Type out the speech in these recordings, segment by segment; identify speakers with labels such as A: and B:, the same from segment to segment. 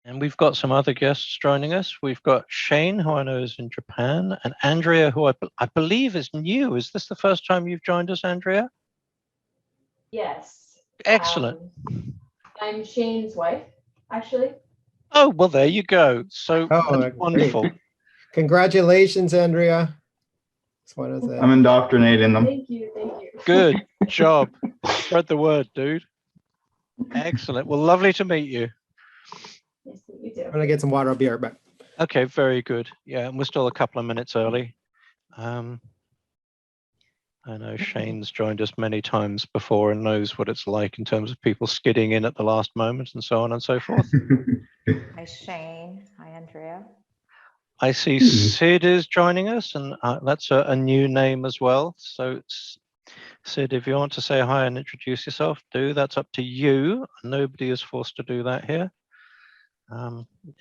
A: And we've got some other guests joining us. We've got Shane, who I know is in Japan, and Andrea, who I believe is new. Is this the first time you've joined us, Andrea?
B: Yes.
A: Excellent.
B: I'm Shane's wife, actually.
A: Oh, well, there you go. So that's wonderful.
C: Great. Congratulations, Andrea. It's one of the...
D: I'm indoctrinating them.
B: Thank you.
A: Good job. Spread the word, dude. Excellent. Well, lovely to meet you.
B: Nice to meet you too.
C: I'm gonna get some water. I'll be right back.
A: Okay, very good. Yeah, and we're still a couple of minutes early. I know Shane's joined us many times before and knows what it's like in terms of people skidding in at the last moment and so on and so forth.
E: Hi, Shane. Hi, Andrea.
A: I see Sid is joining us, and that's a new name as well. So, Sid, if you want to say hi and introduce yourself, do. That's up to you. Nobody is forced to do that here.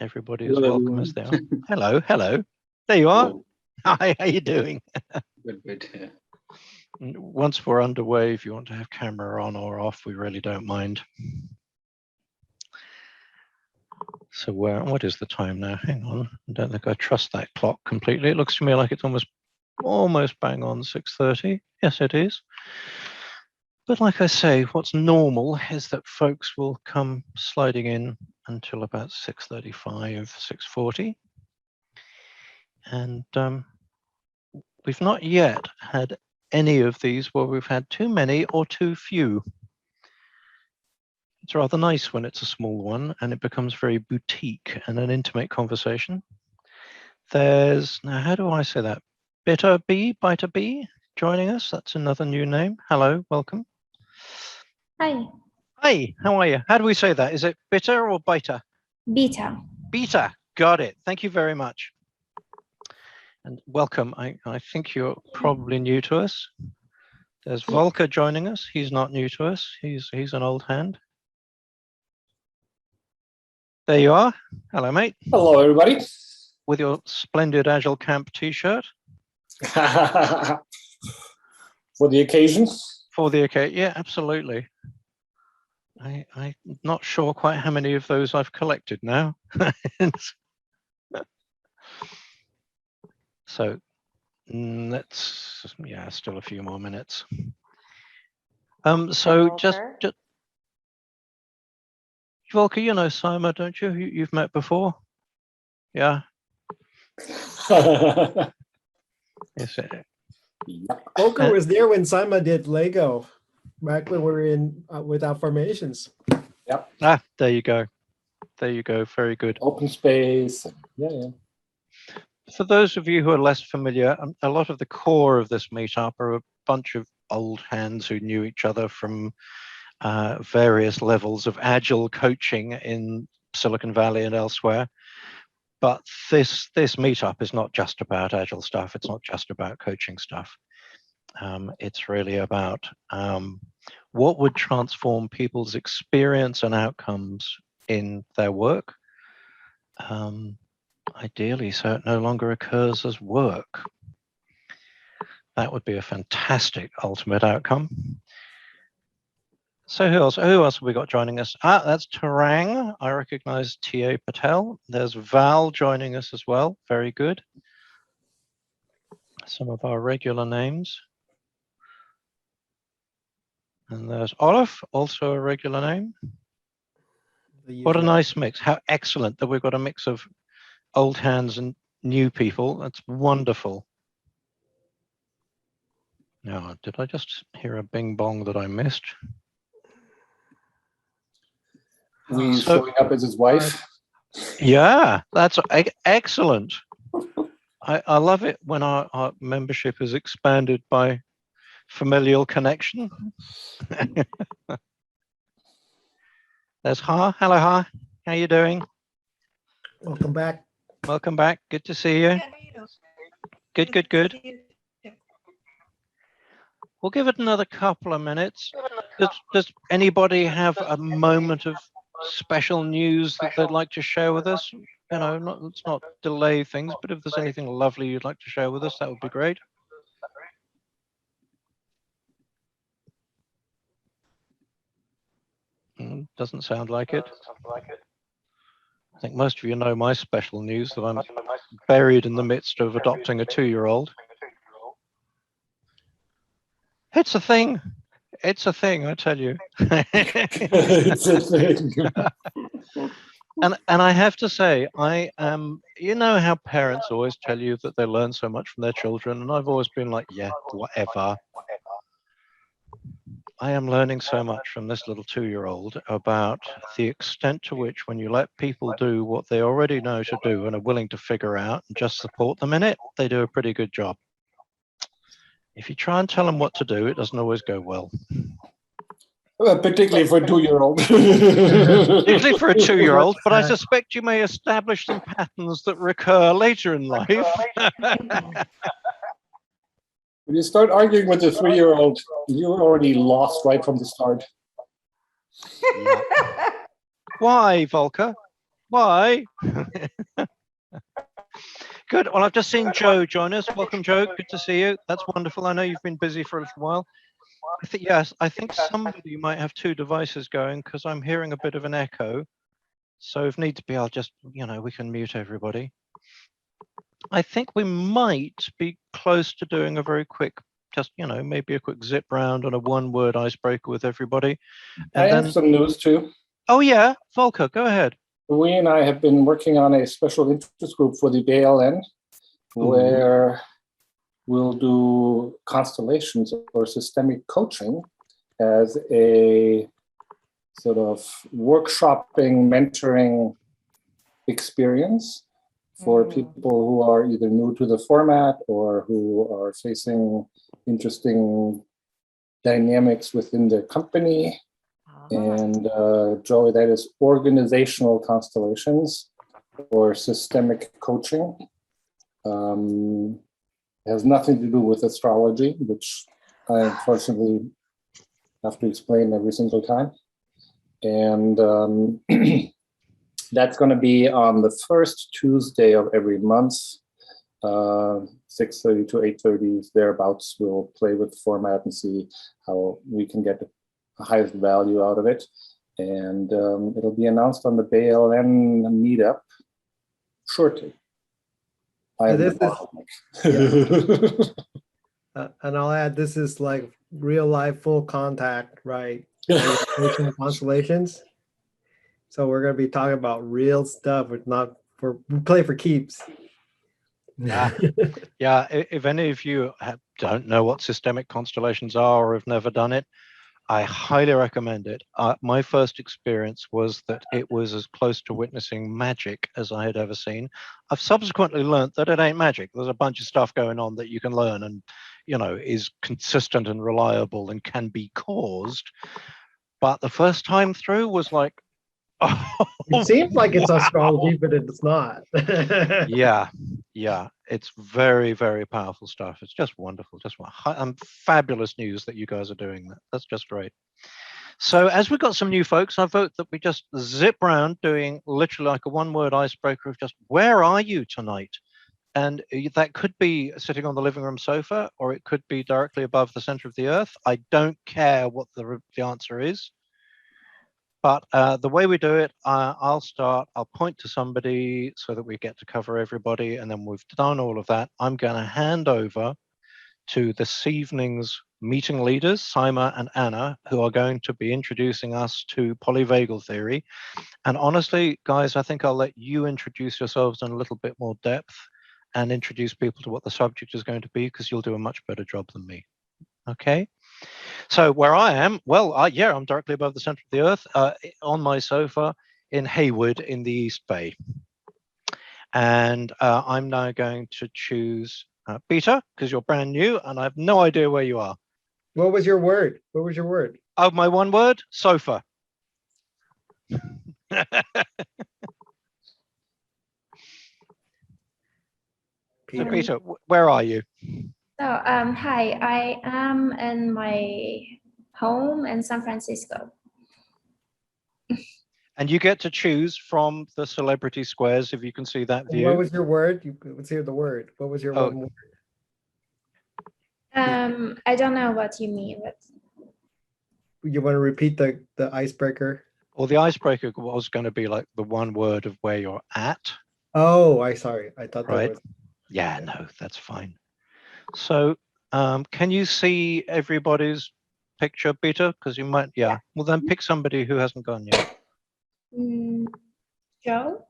A: Everybody is welcome as they are. Hello, hello. There you are.
F: Hello.
A: Hi, how you doing?
F: Good. Yeah.
A: Once we're underway, if you want to have camera on or off, we really don't mind. So what is the time now? Hang on. I don't think I trust that clock completely. It looks to me like it's almost bang on 6:30. Yes, it is. But like I say, what's normal is that folks will come sliding in until about 6:35, 6:40. And we've not yet had any of these where we've had too many or too few. It's rather nice when it's a small one and it becomes very boutique and an intimate conversation. There's, now how do I say that? Biter B joining us. That's another new name. Hello, welcome.
G: Hi.
A: Hi, how are you? How do we say that? Is it bitter or biter?
G: Beta.
A: Beta, got it. Thank you very much. And welcome. I think you're probably new to us. There's Volker joining us. He's not new to us. He's an old hand. There you are. Hello, mate.
F: Hello, everybody.
A: With your splendid Agile Camp t-shirt.
F: For the occasion.
A: For the occasion, yeah, absolutely. I'm not sure quite how many of those I've collected now. So let's, yeah, still a few more minutes. So just Volker, you know Simon, don't you? You've met before? Yeah. Yes.
C: Volker was there when Simon did Lego, back when we were in without formations.
F: Yep.
A: Ah, there you go. There you go. Very good.
F: Open space. Yeah.
A: For those of you who are less familiar, a lot of the core of this meetup are a bunch of old hands who knew each other from various levels of Agile coaching in Silicon Valley and elsewhere. But this meetup is not just about Agile stuff. It's not just about coaching stuff. It's really about what would transform people's experience and outcomes in their work. Ideally, so it no longer occurs as work. That would be a fantastic ultimate outcome. So who else have we got joining us? That's Tarang. I recognize T.A. Patel. There's Val joining us as well. Very good. Some of our regular names. And there's Olaf, also a regular name. What a nice mix. How excellent that we've got a mix of old hands and new people. That's wonderful. Now, did I just hear a bing bong that I missed?
F: He's showing up as his wife.
A: Yeah, that's excellent. I love it when our membership is expanded by familial connection. There's Ha. Hello, Ha. How you doing?
C: Welcome back.
A: Welcome back. Good to see you. Good. We'll give it another couple of minutes. Does anybody have a moment of special news that they'd like to share with us? You know, let's not delay things, but if there's anything lovely you'd like to share with us, that would be great. Doesn't sound like it. I think most of you know my special news that I'm buried in the midst of adopting a 2-year-old. It's a thing. It's a thing, I tell you.
F: It's a thing.
A: And I have to say, I am, you know how parents always tell you that they learn so much from their children, and I've always been like, yeah, whatever. I am learning so much from this little 2-year-old about the extent to which when you let people do what they already know to do and are willing to figure out and just support them in it, they do a pretty good job. If you try and tell them what to do, it doesn't always go well.
F: Particularly for a 2-year-old.
A: Particularly for a 2-year-old, but I suspect you may establish some patterns that recur later in life.
F: When you start arguing with a 3-year-old, you're already lost right from the start.
A: Yeah. Why, Volker? Why? Good. Well, I've just seen Joe join us. Welcome, Joe. Good to see you. That's wonderful. I know you've been busy for a little while. Yes, I think somebody might have 2 devices going because I'm hearing a bit of an echo. So if needs be, I'll just, we can mute everybody. I think we might be close to doing a very quick, just, maybe a quick zip round on a 1-word icebreaker with everybody. And
F: I have some news too.
A: Oh yeah, Volker, go ahead.
F: We and I have been working on a special interest group for the BLN, where we'll do constellations or systemic coaching as a sort of workshopping, mentoring experience for people who are either new to the format or who are facing interesting dynamics within their company. And Joey, that is organizational constellations or systemic coaching. It has nothing to do with astrology, which I unfortunately have to explain every single time. And that's going to be on the first Tuesday of every month, 6:30 to 8:30, thereabouts. We'll play with the format and see how we can get the highest value out of it. And it'll be announced on the BLN meetup shortly.
C: And I'll add, this is like real life, full contact, right? Constellations. So we're going to be talking about real stuff. It's not we play for keeps.
A: Yeah. If any of you don't know what systemic constellations are or have never done it, I highly recommend it. My first experience was that it was as close to witnessing magic as I had ever seen. I've subsequently learned that it ain't magic. There's a bunch of stuff going on that you can learn and, is consistent and reliable and can be caused. But the first time through was like,
C: it seems like it's astrology, but it's not.
A: Yeah. It's very, very powerful stuff. It's just wonderful. Fabulous news that you guys are doing that. That's just great. So as we've got some new folks, I vote that we just zip round doing literally like a 1-word icebreaker of just, where are you tonight? And that could be sitting on the living room sofa, or it could be directly above the center of the earth. I don't care what the answer is. But the way we do it, I'll start, I'll point to somebody so that we get to cover everybody. And then we've done all of that. I'm going to hand over to this evening's meeting leaders, Saima and Anna, who are going to be introducing us to Polyvagal Theory. And honestly, guys, I think I'll let you introduce yourselves in a little bit more depth and introduce people to what the subject is going to be, because you'll do a much better job than me. Okay? So where I am, I'm directly above the center of the earth on my sofa in Haywood in the East Bay. And I'm now going to choose Peter, because you're brand new and I have no idea where you are.
C: What was your word?
A: Oh, my 1 word? Sofa. Peter, where are you?
G: So, hi, I am in my home in San Francisco.
A: And you get to choose from the celebrity squares, if you can see that view.
C: What was your word? Let's hear the word. What was your 1 word?
G: I don't know what you mean, but
C: You want to repeat the icebreaker?
A: Or the icebreaker was going to be like the one word of where you're at,
C: Oh, sorry. I thought that
A: right?
C: was.
A: Yeah, no, that's fine. So can you see everybody's picture, Peter? Because you might, yeah. Well, then pick somebody who hasn't gone yet.
B: Joe?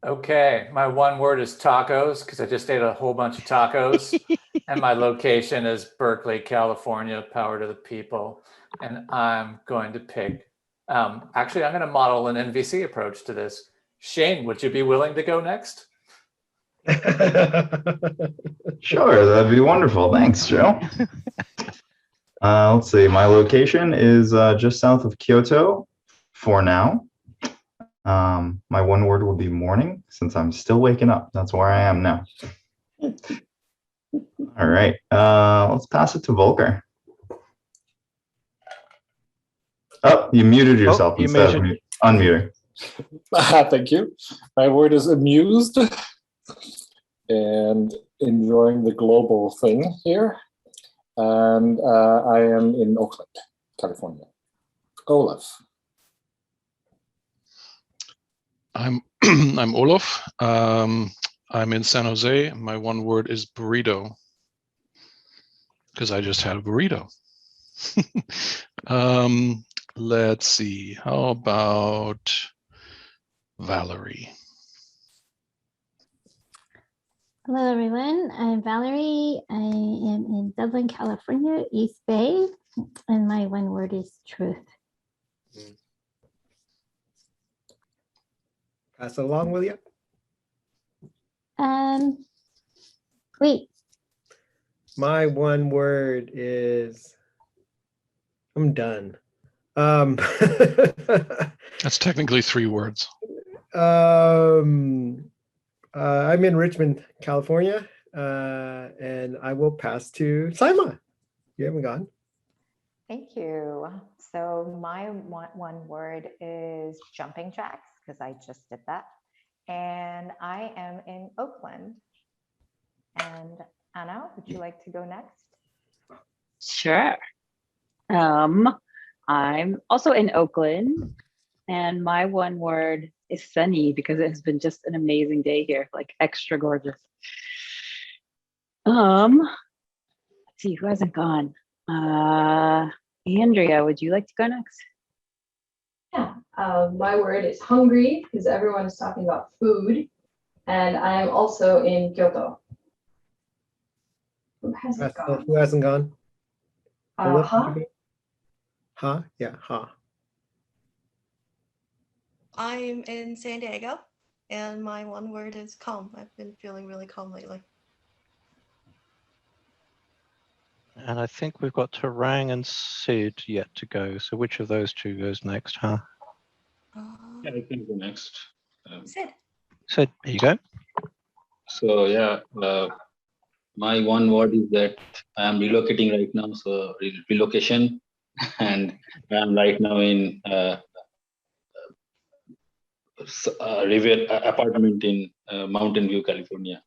D: Okay, my one word is tacos because I just ate a whole bunch of tacos. And my location is Berkeley, California, power to the people. And I'm going to pick, actually, I'm going to model an NVC approach to this. Shane, would you be willing to go next?
H: Sure, that'd be wonderful. Thanks, Joe. Let's see. My location is just south of Kyoto for now. My one word will be morning, since I'm still waking up. That's where I am now. All right. Let's pass it to Volker. Oh, you muted yourself
A: you
H: instead of unmuting.
F: Thank you. My word is amused and enjoying the global thing here. And I am in Oakland, California. Olaf.
I: I'm Olaf. I'm in San Jose. My one word is burrito because I just had a burrito. Let's see. How about Valerie?
J: Hello, everyone. I'm Valerie. I am in Dublin, California, East Bay, and my one word is truth.
C: Pass it along, will you?
J: Wait.
C: My one word is I'm done.
I: That's technically 3 words.
C: I'm in Richmond, California, and I will pass to Saima. You haven't gone.
E: Thank you. So my one word is jumping jacks, because I just did that. And I am in Oakland. And Anna, would you like to go next?
K: Sure. I'm also in Oakland, and my one word is sunny because it has been just an amazing day here, like extra gorgeous. Let's see who hasn't gone. Andrea, would you like to go next?
B: Yeah. My word is hungry because everyone is talking about food. And I'm also in Kyoto. Who hasn't gone?
C: Who hasn't gone?
B: Huh?
C: Yeah, ha.
L: I'm in San Diego, and my one word is calm. I've been feeling really calm lately.
A: And I think we've got Tarang and Sid yet to go. So which of those two goes next, huh?
M: Yeah, I can go next.
B: Sid.
A: Sid, there you go.
M: So yeah, my one word is that I am relocating right now. So relocation, and I am right now in apartment in Mountain View, California.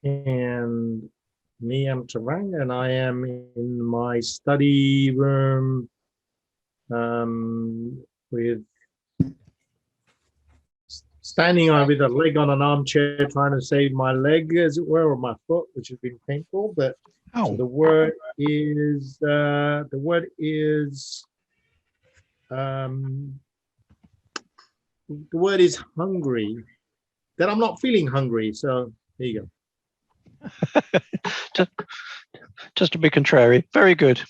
N: And me, I'm Tarang, and I am in my study room with standing on with a leg on an armchair, trying to save my leg, as it were, or my foot, which has been painful. But so the word is hungry. That I'm not feeling hungry. So there you
A: go. just to be contrary. Very good.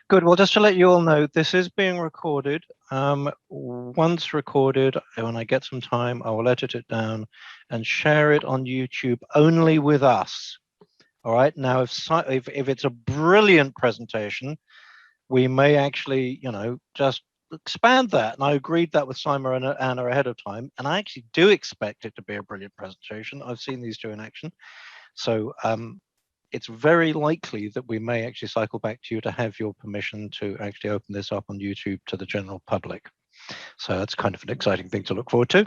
A: Good. Well, just to let you all know, this is being recorded. Once recorded, when I get some time, I will edit it down and share it on YouTube only with us. All right. Now, if it's a brilliant presentation, we may actually, just expand that. And I agreed that with Simon and Anna ahead of time. And I actually do expect it to be a brilliant presentation. I've seen these two in action. So it's very likely that we may actually cycle back to you to have your permission to actually open this up on YouTube to the general public. So that's kind of an exciting thing to look forward to.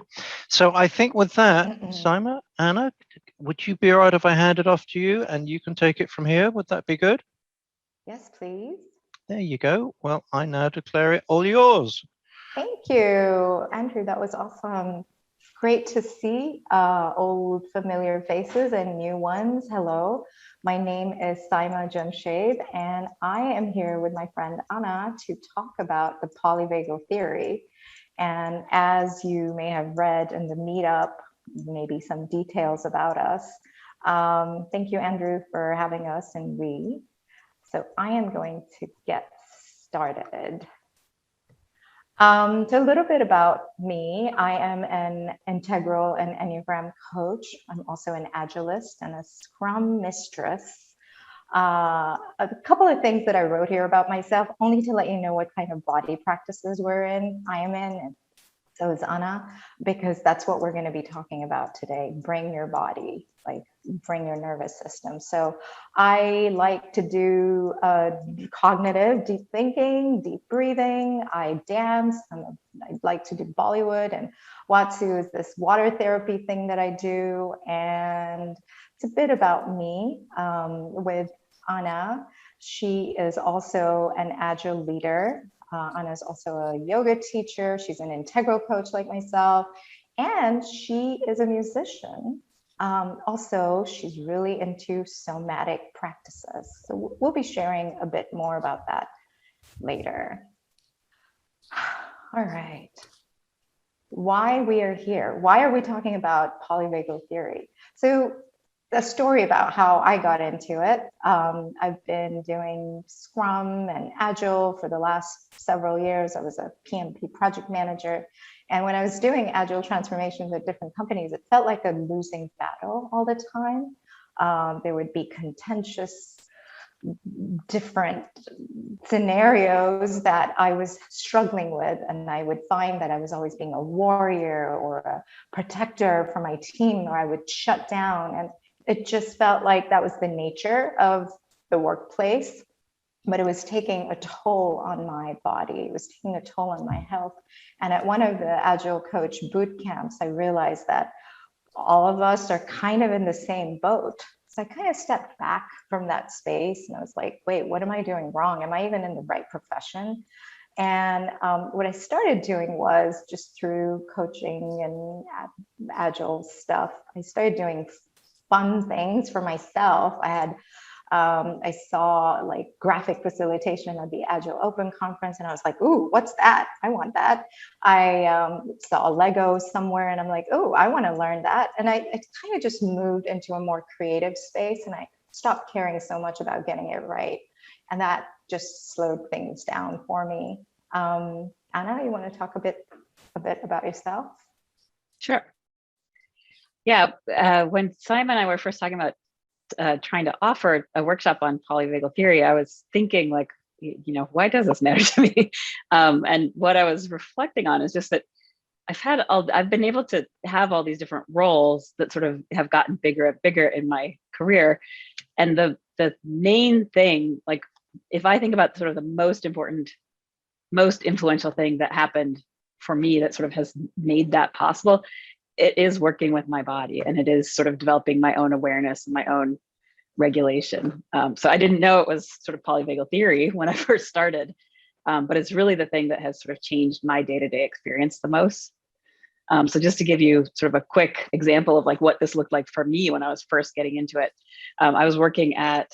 A: So I think with that, Simon, Anna, would you be all right if I hand it off to you and you can take it from here? Would that be good?
E: Yes, please.
A: There you go. Well, I now declare it all yours.
E: Thank you, Andrew. That was awesome. Great to see old familiar faces and new ones. Hello, my name is Saima Jamshed, and I am here with my friend Anna to talk about the polyvagal theory. And as you may have read in the meetup, maybe some details about us. Thank you, Andrew, for having us and we. So I am going to get started. So a little bit about me. I am an integral and Enneagram coach. I'm also an agilist and a Scrum mistress. A couple of things that I wrote here about myself, only to let you know what kind of body practices I am in, and so is Anna, because that's what we're going to be talking about today. Bring your body, like bring your nervous system. So I like to do cognitive, deep thinking, deep breathing. I dance. I like to do Bollywood, and Watsu is this water therapy thing that I do. And it's a bit about me with Anna. She is also an agile leader. Anna is also a yoga teacher. She's an integral coach like myself, and she is a musician. Also, she's really into somatic practices. So we'll be sharing a bit more about that later. All right. Why we are here? Why are we talking about polyvagal theory? So a story about how I got into it. I've been doing Scrum and Agile for the last several years. I was a PMP project manager. And when I was doing Agile transformations at different companies, it felt like a losing battle all the time. There would be contentious, different scenarios that I was struggling with. And I would find that I was always being a warrior or a protector for my team, or I would shut down. And it just felt like that was the nature of the workplace, but it was taking a toll on my body. It was taking a toll on my health. And at one of the Agile Coach boot camps, I realized that all of us are kind of in the same boat. So I kind of stepped back from that space and I was like, wait, what am I doing wrong? Am I even in the right profession? And what I started doing was just through coaching and Agile stuff, I started doing fun things for myself. I saw like graphic facilitation at the Agile Open conference, and I was like, ooh, what's that? I want that. I saw Lego somewhere, and I'm like, ooh, I want to learn that. And I kind of just moved into a more creative space, and I stopped caring so much about getting it right. And that just slowed things down for me. Anna, you want to talk a bit about yourself?
K: Sure. Yeah, when Simon and I were first talking about trying to offer a workshop on polyvagal theory, I was thinking like, why does this matter to me? And what I was reflecting on is just that I've been able to have all these different roles that sort of have gotten bigger and bigger in my career. And the main thing, like if I think about sort of the most important, most influential thing that happened for me that sort of has made that possible, it is working with my body, and it is sort of developing my own awareness and my own regulation. So I didn't know it was sort of polyvagal theory when I first started, but it's really the thing that has sort of changed my day-to-day experience the most. So just to give you sort of a quick example of like what this looked like for me when I was first getting into it, I was working at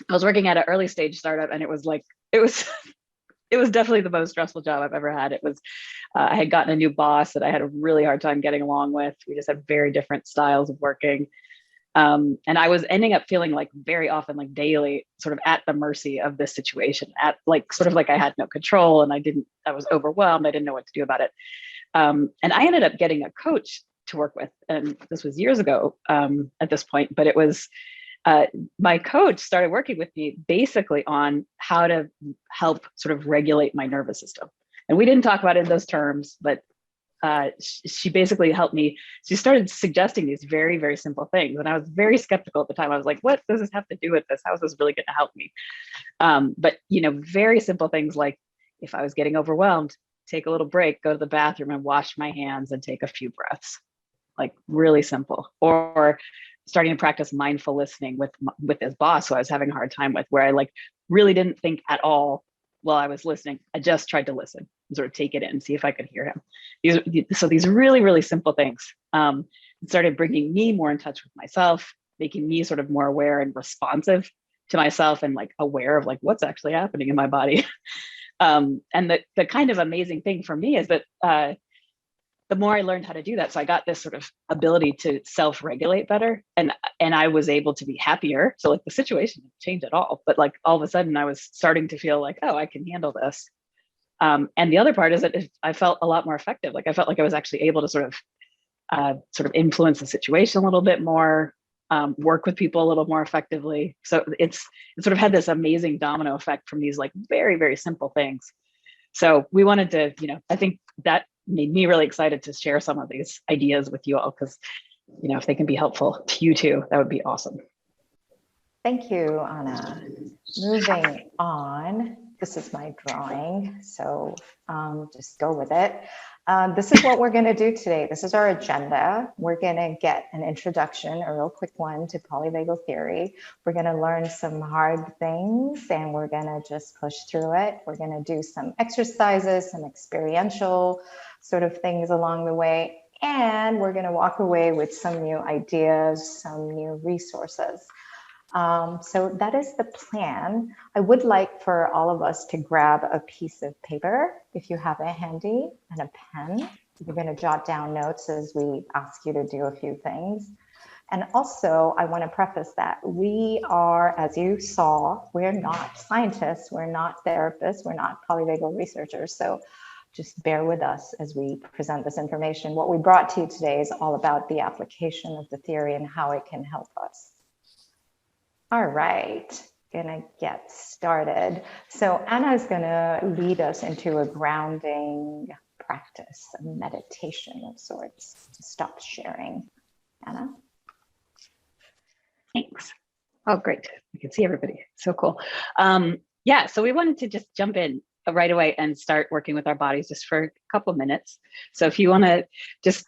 K: an early stage startup, and it was it was definitely the most stressful job I've ever had. It was, I had gotten a new boss that I had a really hard time getting along with. We just had very different styles of working. And I was ending up feeling like very often, like daily, sort of at the mercy of this situation, at like, sort of like I had no control, and I was overwhelmed. I didn't know what to do about it. And I ended up getting a coach to work with. And this was years ago at this point, but it was, my coach started working with me basically on how to help sort of regulate my nervous system. And we didn't talk about it in those terms, but she basically helped me. She started suggesting these very, very simple things. And I was very skeptical at the time. I was like, what does this have to do with this? How is this really going to help me? But, very simple things like if I was getting overwhelmed, take a little break, go to the bathroom and wash my hands and take a few breaths, like really simple. Or starting to practice mindful listening with this boss who I was having a hard time with, where I like really didn't think at all while I was listening. I just tried to listen and sort of take it in and see if I could hear him. These really, really simple things started bringing me more in touch with myself, making me sort of more aware and responsive to myself and like aware of like what's actually happening in my body. And the kind of amazing thing for me is that the more I learned how to do that, so I got this sort of ability to self-regulate better, and I was able to be happier. So like the situation didn't change at all, but like all of a sudden I was starting to feel like, oh, I can handle this. And the other part is that I felt a lot more effective. Like I felt like I was actually able to sort of influence the situation a little bit more, work with people a little more effectively. So it sort of had this amazing domino effect from these like very, very simple things. So we wanted to, I think that made me really excited to share some of these ideas with you all, because, if they can be helpful to you too, that would be awesome.
E: Thank you, Anna. Moving on, this is my drawing, so just go with it. This is what we're going to do today. This is our agenda. We're going to get an introduction, a real quick one, to polyvagal theory. We're going to learn some hard things and we're going to just push through it. We're going to do some exercises, some experiential sort of things along the way. And we're going to walk away with some new ideas, some new resources. So that is the plan. I would like for all of us to grab a piece of paper, if you have it handy, and a pen. You're going to jot down notes as we ask you to do a few things. And also, I want to preface that we are, as you saw, we're not scientists, we're not therapists, we're not polyvagal researchers. So just bear with us as we present this information. What we brought to you today is all about the application of the theory and how it can help us. All right, gonna get started. So Anna is gonna lead us into a grounding practice, a meditation of sorts. Stop sharing. Anna?
K: Thanks. Oh, great. I can see everybody. So cool. Yeah, so we wanted to just jump in right away and start working with our bodies just for a couple minutes. So if you wanna just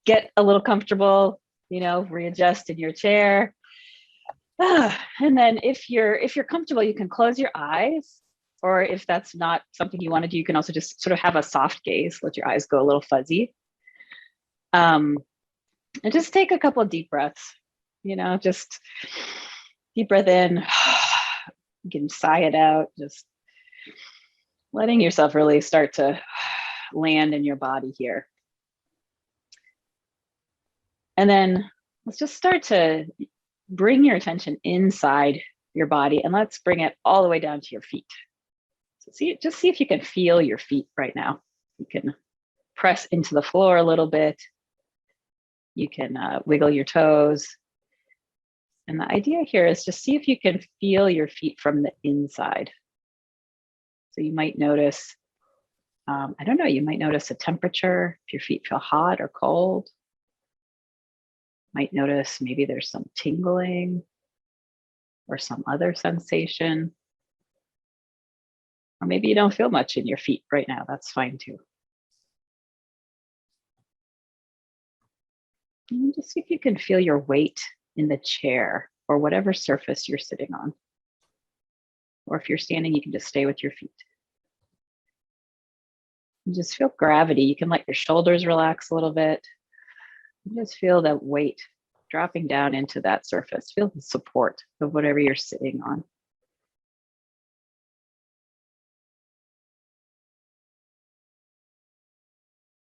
K: get a little comfortable, readjust in your chair. And then if you're comfortable, you can close your eyes, or if that's not something you want to do, you can also just sort of have a soft gaze, let your eyes go a little fuzzy. And just take a couple of deep breaths, just deep breath in, you can sigh it out, just letting yourself really start to land in your body here. And then let's just start to bring your attention inside your body, and let's bring it all the way down to your feet. So just see if you can feel your feet right now. You can press into the floor a little bit. You can wiggle your toes. And the idea here is just see if you can feel your feet from the inside. So you might notice, I don't know, you might notice a temperature, if your feet feel hot or cold. Might notice maybe there's some tingling or some other sensation. Or maybe you don't feel much in your feet right now. That's fine too. And just see if you can feel your weight in the chair or whatever surface you're sitting on. Or if you're standing, you can just stay with your feet. And just feel gravity. You can let your shoulders relax a little bit. Just feel that weight dropping down into that surface. Feel the support of whatever you're sitting on.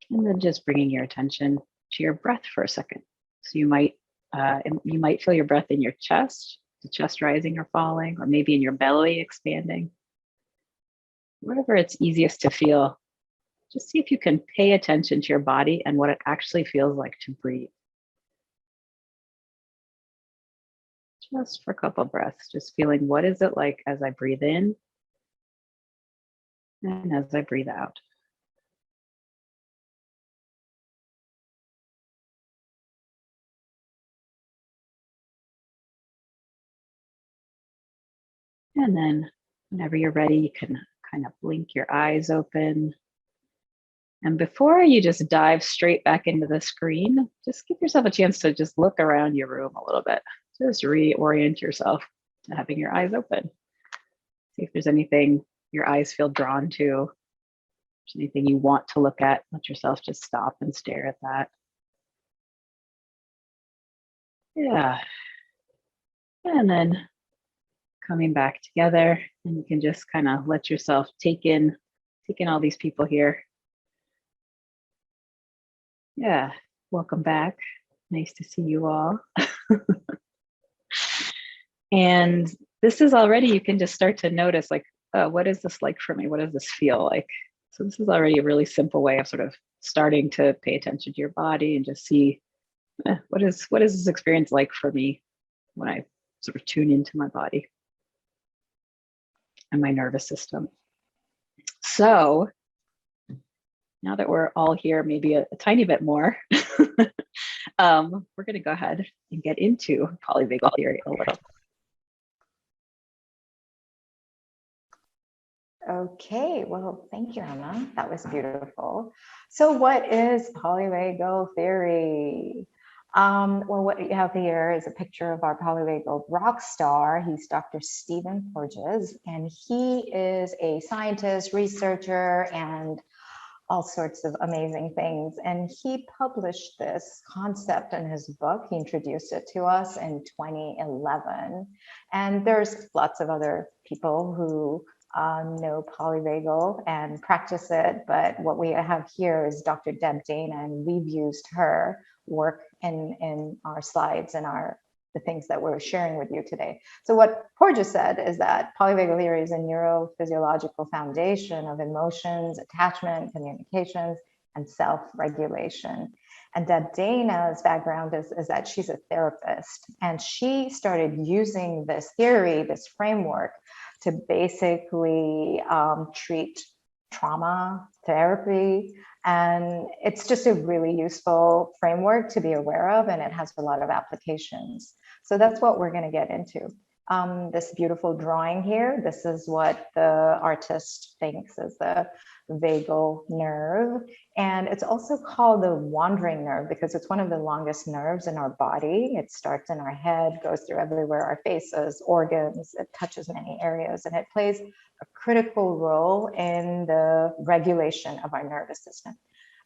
K: And then just bringing your attention to your breath for a second. So you might feel your breath in your chest, the chest rising or falling, or maybe in your belly expanding. Wherever it's easiest to feel, just see if you can pay attention to your body and what it actually feels like to breathe. Just for a couple breaths, just feeling what is it like as I breathe in and as I breathe out. And then whenever you're ready, you can kind of blink your eyes open. And before you just dive straight back into the screen, just give yourself a chance to just look around your room a little bit. Just reorient yourself to having your eyes open. See if there's anything your eyes feel drawn to. If there's anything you want to look at, let yourself just stop and stare at that. Yeah. And then coming back together, and you can just kind of let yourself take in all these people here. Yeah, welcome back. Nice to see you all. And this is already, you can just start to notice like, what is this like for me? What does this feel like? So this is already a really simple way of sort of starting to pay attention to your body and just see what is this experience like for me when I sort of tune into my body and my nervous system. So now that we're all here, maybe a tiny bit more, we're going to go ahead and get into polyvagal theory a little.
E: Okay, well, thank you, Emma. That was beautiful. So what is polyvagal theory? Well, what you have here is a picture of our polyvagal rock star. He's Dr. Stephen Porges, and he is a scientist, researcher, and all sorts of amazing things. And he published this concept in his book. He introduced it to us in 2011. And there's lots of other people who know polyvagal and practice it, but what we have here is Dr. Deb Dana, and we've used her work in our slides and the things that we're sharing with you today. So what Porges said is that polyvagal theory is a neurophysiological foundation of emotions, attachment, communications, and self-regulation. And Deb Dana's background is that she's a therapist, and she started using this theory, this framework, to basically treat trauma therapy. And it's just a really useful framework to be aware of, and it has a lot of applications. So that's what we're going to get into. This beautiful drawing here, this is what the artist thinks is the vagal nerve. And it's also called the wandering nerve because it's one of the longest nerves in our body. It starts in our head, goes through everywhere, our faces, organs, it touches many areas, and it plays a critical role in the regulation of our nervous system.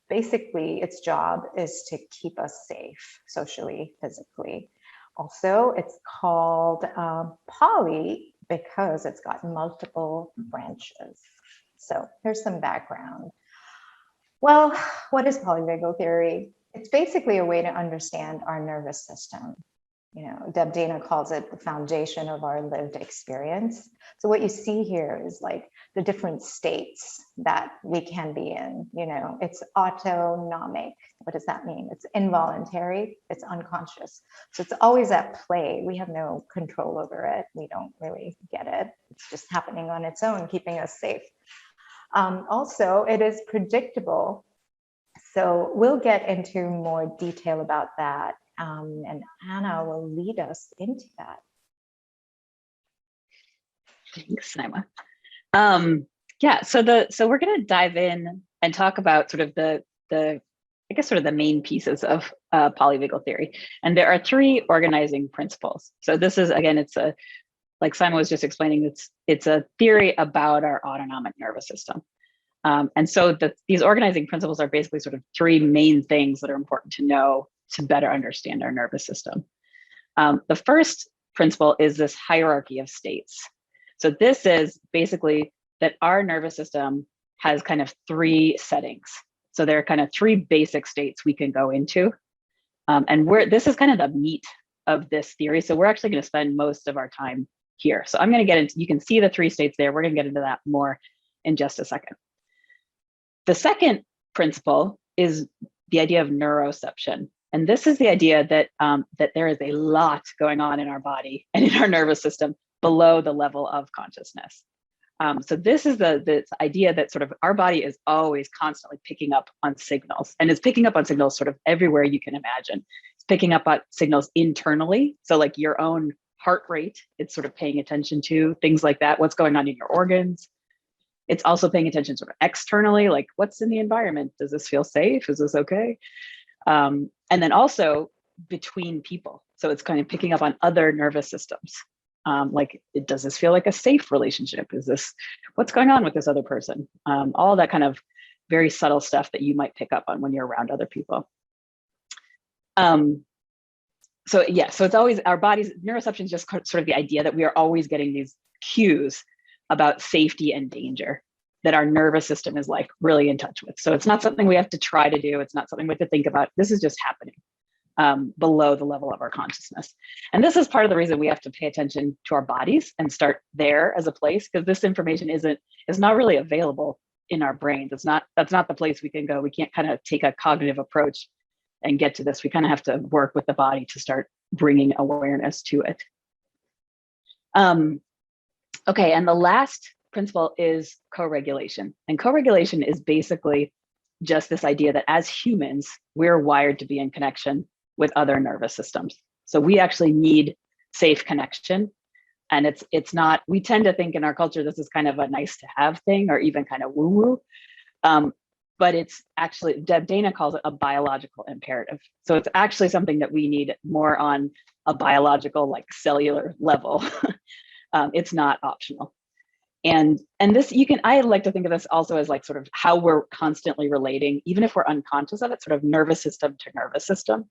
E: Basically, its job is to keep us safe, socially, physically. Also, it's called poly because it's got multiple branches. So here's some background. Well, what is polyvagal theory? It's basically a way to understand our nervous system. You know, Deb Dana calls it the foundation of our lived experience. So what you see here is like the different states that we can be in. You know, it's autonomic. What does that mean? It's involuntary, it's unconscious. So it's always at play. We have no control over it. We don't really get it. It's just happening on its own, keeping us safe. Also, it is predictable. So we'll get into more detail about that. And Anna will lead us into that.
K: Thanks, Naima. Yeah, so we're going to dive in and talk about sort of the I guess sort of the main pieces of polyvagal theory. And there are three organizing principles. So this is, again, it's a, like Simon was just explaining, it's a theory about our autonomic nervous system. And so these organizing principles are basically sort of three main things that are important to know to better understand our nervous system. The first principle is this hierarchy of states. So this is basically that our nervous system has kind of three settings. So there are kind of three basic states we can go into. And this is kind of the meat of this theory. So we're actually going to spend most of our time here. So I'm going to get into, you can see the three states there. We're going to get into that more in just a second. The second principle is the idea of neuroception. And this is the idea that, that there is a lot going on in our body and in our nervous system below the level of consciousness. So this is the idea that sort of our body is always constantly picking up on signals, and it's picking up on signals sort of everywhere you can imagine. It's picking up on signals internally. So like your own heart rate, it's sort of paying attention to things like that, what's going on in your organs. It's also paying attention sort of externally, like what's in the environment? Does this feel safe? Is this okay? And then also between people. So it's kind of picking up on other nervous systems. Like, does this feel like a safe relationship? Is this, what's going on with this other person? All that kind of very subtle stuff that you might pick up on when you're around other people. So yeah, so it's always, our body's neuroception is just sort of the idea that we are always getting these cues about safety and danger that our nervous system is like really in touch with. So it's not something we have to try to do. It's not something we have to think about. This is just happening below the level of our consciousness. And this is part of the reason we have to pay attention to our bodies and start there as a place, because this information is not really available in our brains. That's not the place we can go. We can't kind of take a cognitive approach and get to this. We kind of have to work with the body to start bringing awareness to it. Okay, and the last principle is co-regulation. And co-regulation is basically just this idea that as humans, we're wired to be in connection with other nervous systems. So we actually need safe connection. And it's not, we tend to think in our culture, this is kind of a nice to have thing, or even kind of woo-woo. But it's actually, Deb Dana calls it a biological imperative. So it's actually something that we need more on a biological, like cellular level. It's not optional. And this, I like to think of this also as like sort of how we're constantly relating, even if we're unconscious of it, sort of nervous system to nervous system.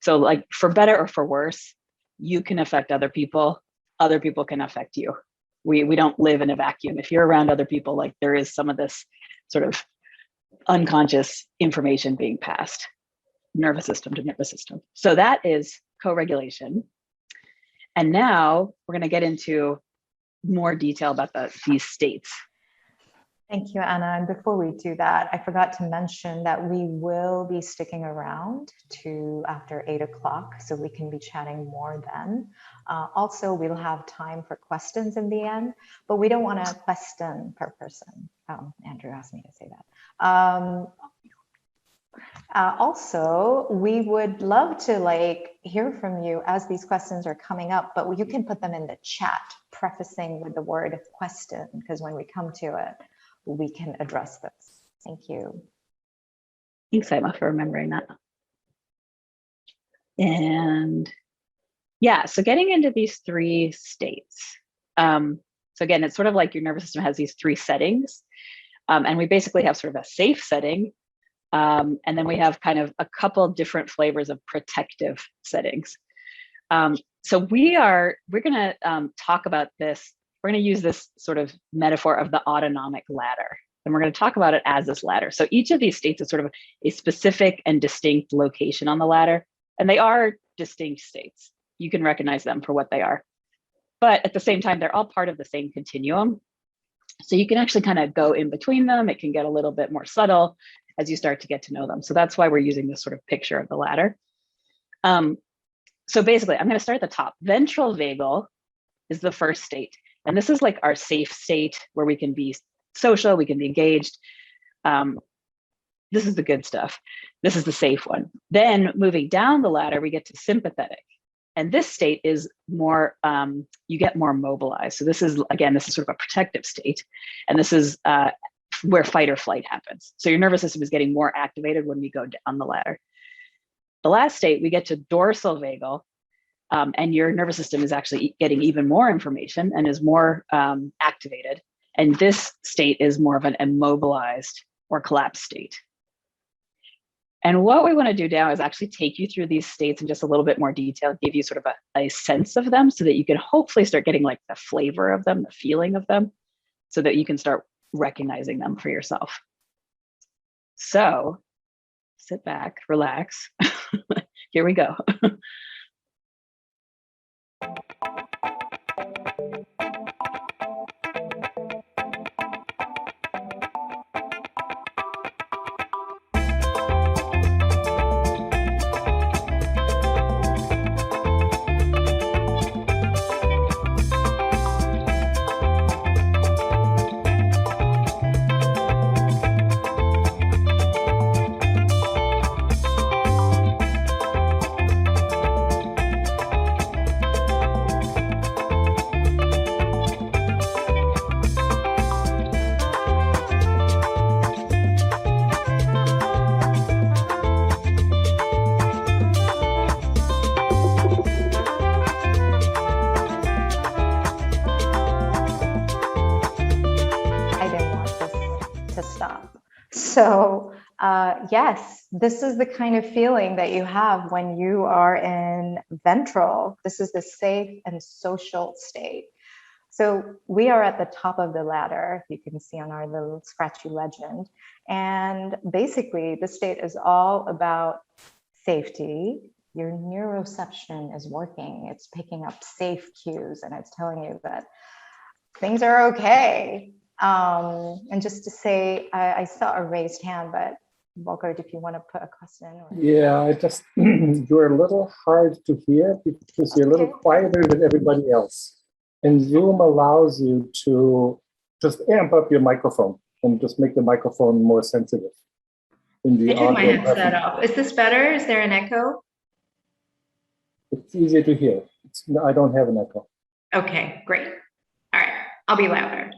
K: So like for better or for worse, you can affect other people can affect you. We don't live in a vacuum. If you're around other people, like there is some of this sort of unconscious information being passed, nervous system to nervous system. So that is co-regulation. And now we're going to get into more detail about these states.
E: Thank you, Anna. And before we do that, I forgot to mention that we will be sticking around to after 8 o'clock, so we can be chatting more then. Also, we'll have time for questions in the end, but we don't want a question per person. Andrew asked me to say that. Also, we would love to hear from you as these questions are coming up, but you can put them in the chat, prefacing with the word question, because when we come to it, we can address this. Thank you.
K: Thanks, Emma, for remembering that. And yeah, so getting into these 3 states. So again, it's sort of like your nervous system has these 3 settings. And we basically have sort of a safe setting. And then we have kind of a couple different flavors of protective settings. So we're going to talk about this. We're going to use this sort of metaphor of the autonomic ladder. And we're going to talk about it as this ladder. So each of these states is sort of a specific and distinct location on the ladder. And they are distinct states. You can recognize them for what they are. But at the same time, they're all part of the same continuum. So you can actually kind of go in between them. It can get a little bit more subtle as you start to get to know them. So that's why we're using this sort of picture of the ladder. So basically, I'm going to start at the top. Ventral vagal is the first state. And this is like our safe state where we can be social, we can be engaged. This is the good stuff. This is the safe one. Then moving down the ladder, we get to sympathetic. And this state is more, you get more mobilized. So this is, again, this is sort of a protective state. And this is where fight or flight happens. So your nervous system is getting more activated when we go down the ladder. The last state, we get to dorsal vagal. And your nervous system is actually getting even more information and is more activated. And this state is more of an immobilized or collapsed state. And what we want to do now is actually take you through these states in just a little bit more detail, give you sort of a sense of them so that you can hopefully start getting like the flavor of them, the feeling of them, so that you can start recognizing them for yourself. So sit back, relax. Here we go.
E: yes, this is the kind of feeling that you have when you are in ventral. This is the safe and social state. So we are at the top of the ladder, you can see on our little scratchy legend. And basically, the state is all about safety. Your neuroception is working. It's picking up safe cues, and it's telling you that things are okay. And just to say, I saw a raised hand, but Volkert, if you want to put a question. Or...
F: Yeah, I just, you're a little hard to hear because you're a little quieter than everybody else. And Zoom allows you to just amp up your microphone and just make the microphone more sensitive. In the
G: I took my
F: audio
G: headset off. Is this better? Is there an echo?
F: It's easier to hear. I don't have an echo.
G: Okay, great. All right, I'll be louder.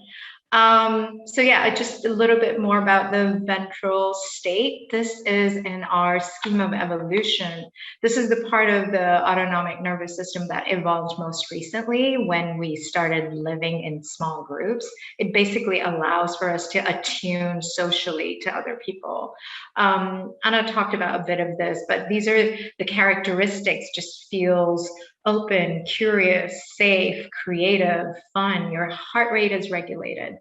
G: So yeah, just a little bit more about the ventral state. This is in our scheme of evolution. This is the part of the autonomic nervous system that evolved most recently when we started living in small groups. It basically allows for us to attune socially to other people. Anna talked about a bit of this, but these are the characteristics. Just feels open, curious, safe, creative, fun. Your heart rate is regulated.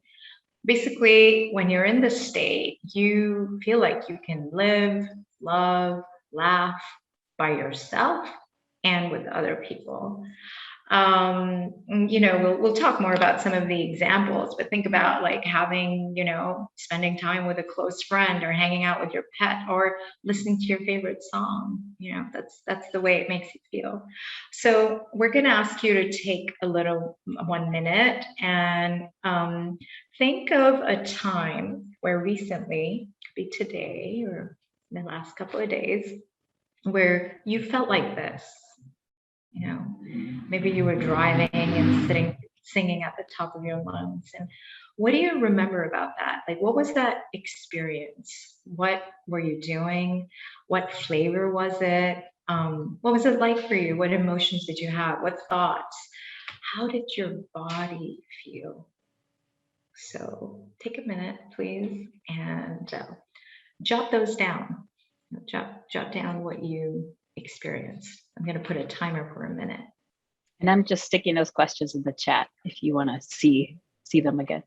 G: Basically, when you're in this state, you feel like you can live, love, laugh by yourself and with other people. You know, we'll talk more about some of the examples, but think about like having, you know, spending time with a close friend or hanging out with your pet or listening to your favorite song. You know, that's the way it makes you feel. So we're going to ask you to take a little 1 minute and think of a time where recently, could be today or in the last couple of days, where you felt like this. You know, maybe you were driving and singing at the top of your lungs. And what do you remember about that? Like, what was that experience? What were you doing? What flavor was it? What was it like for you? What emotions did you have? What thoughts? How did your body feel? So take a minute, please, and jot those down. Jot down what you experience. I'm going to put a timer for a minute.
K: And I'm just sticking those questions in the chat if you want to see them again.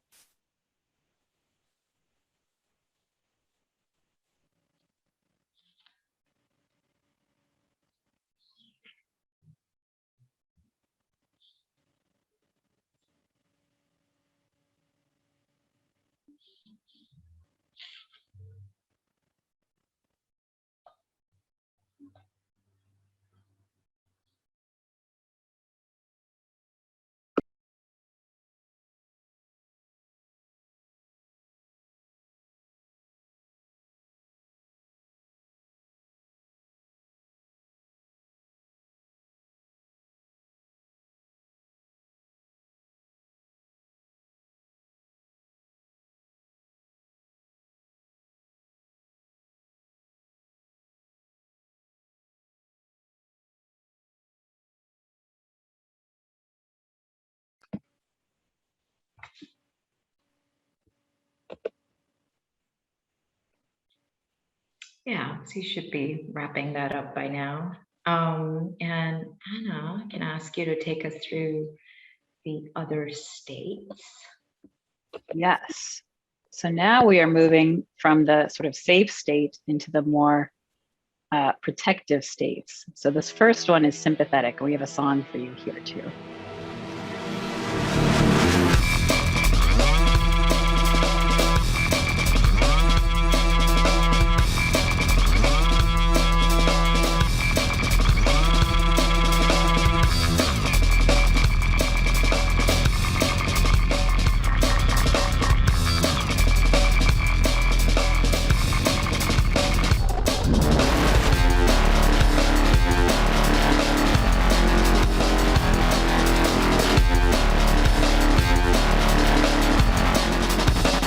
G: Yeah, so you should be wrapping that up by now. And Anna, I can ask you to take us through the other states.
K: Yes. So now we are moving from the sort of safe state into the more protective states. So this first one is sympathetic. We have a song for you here too.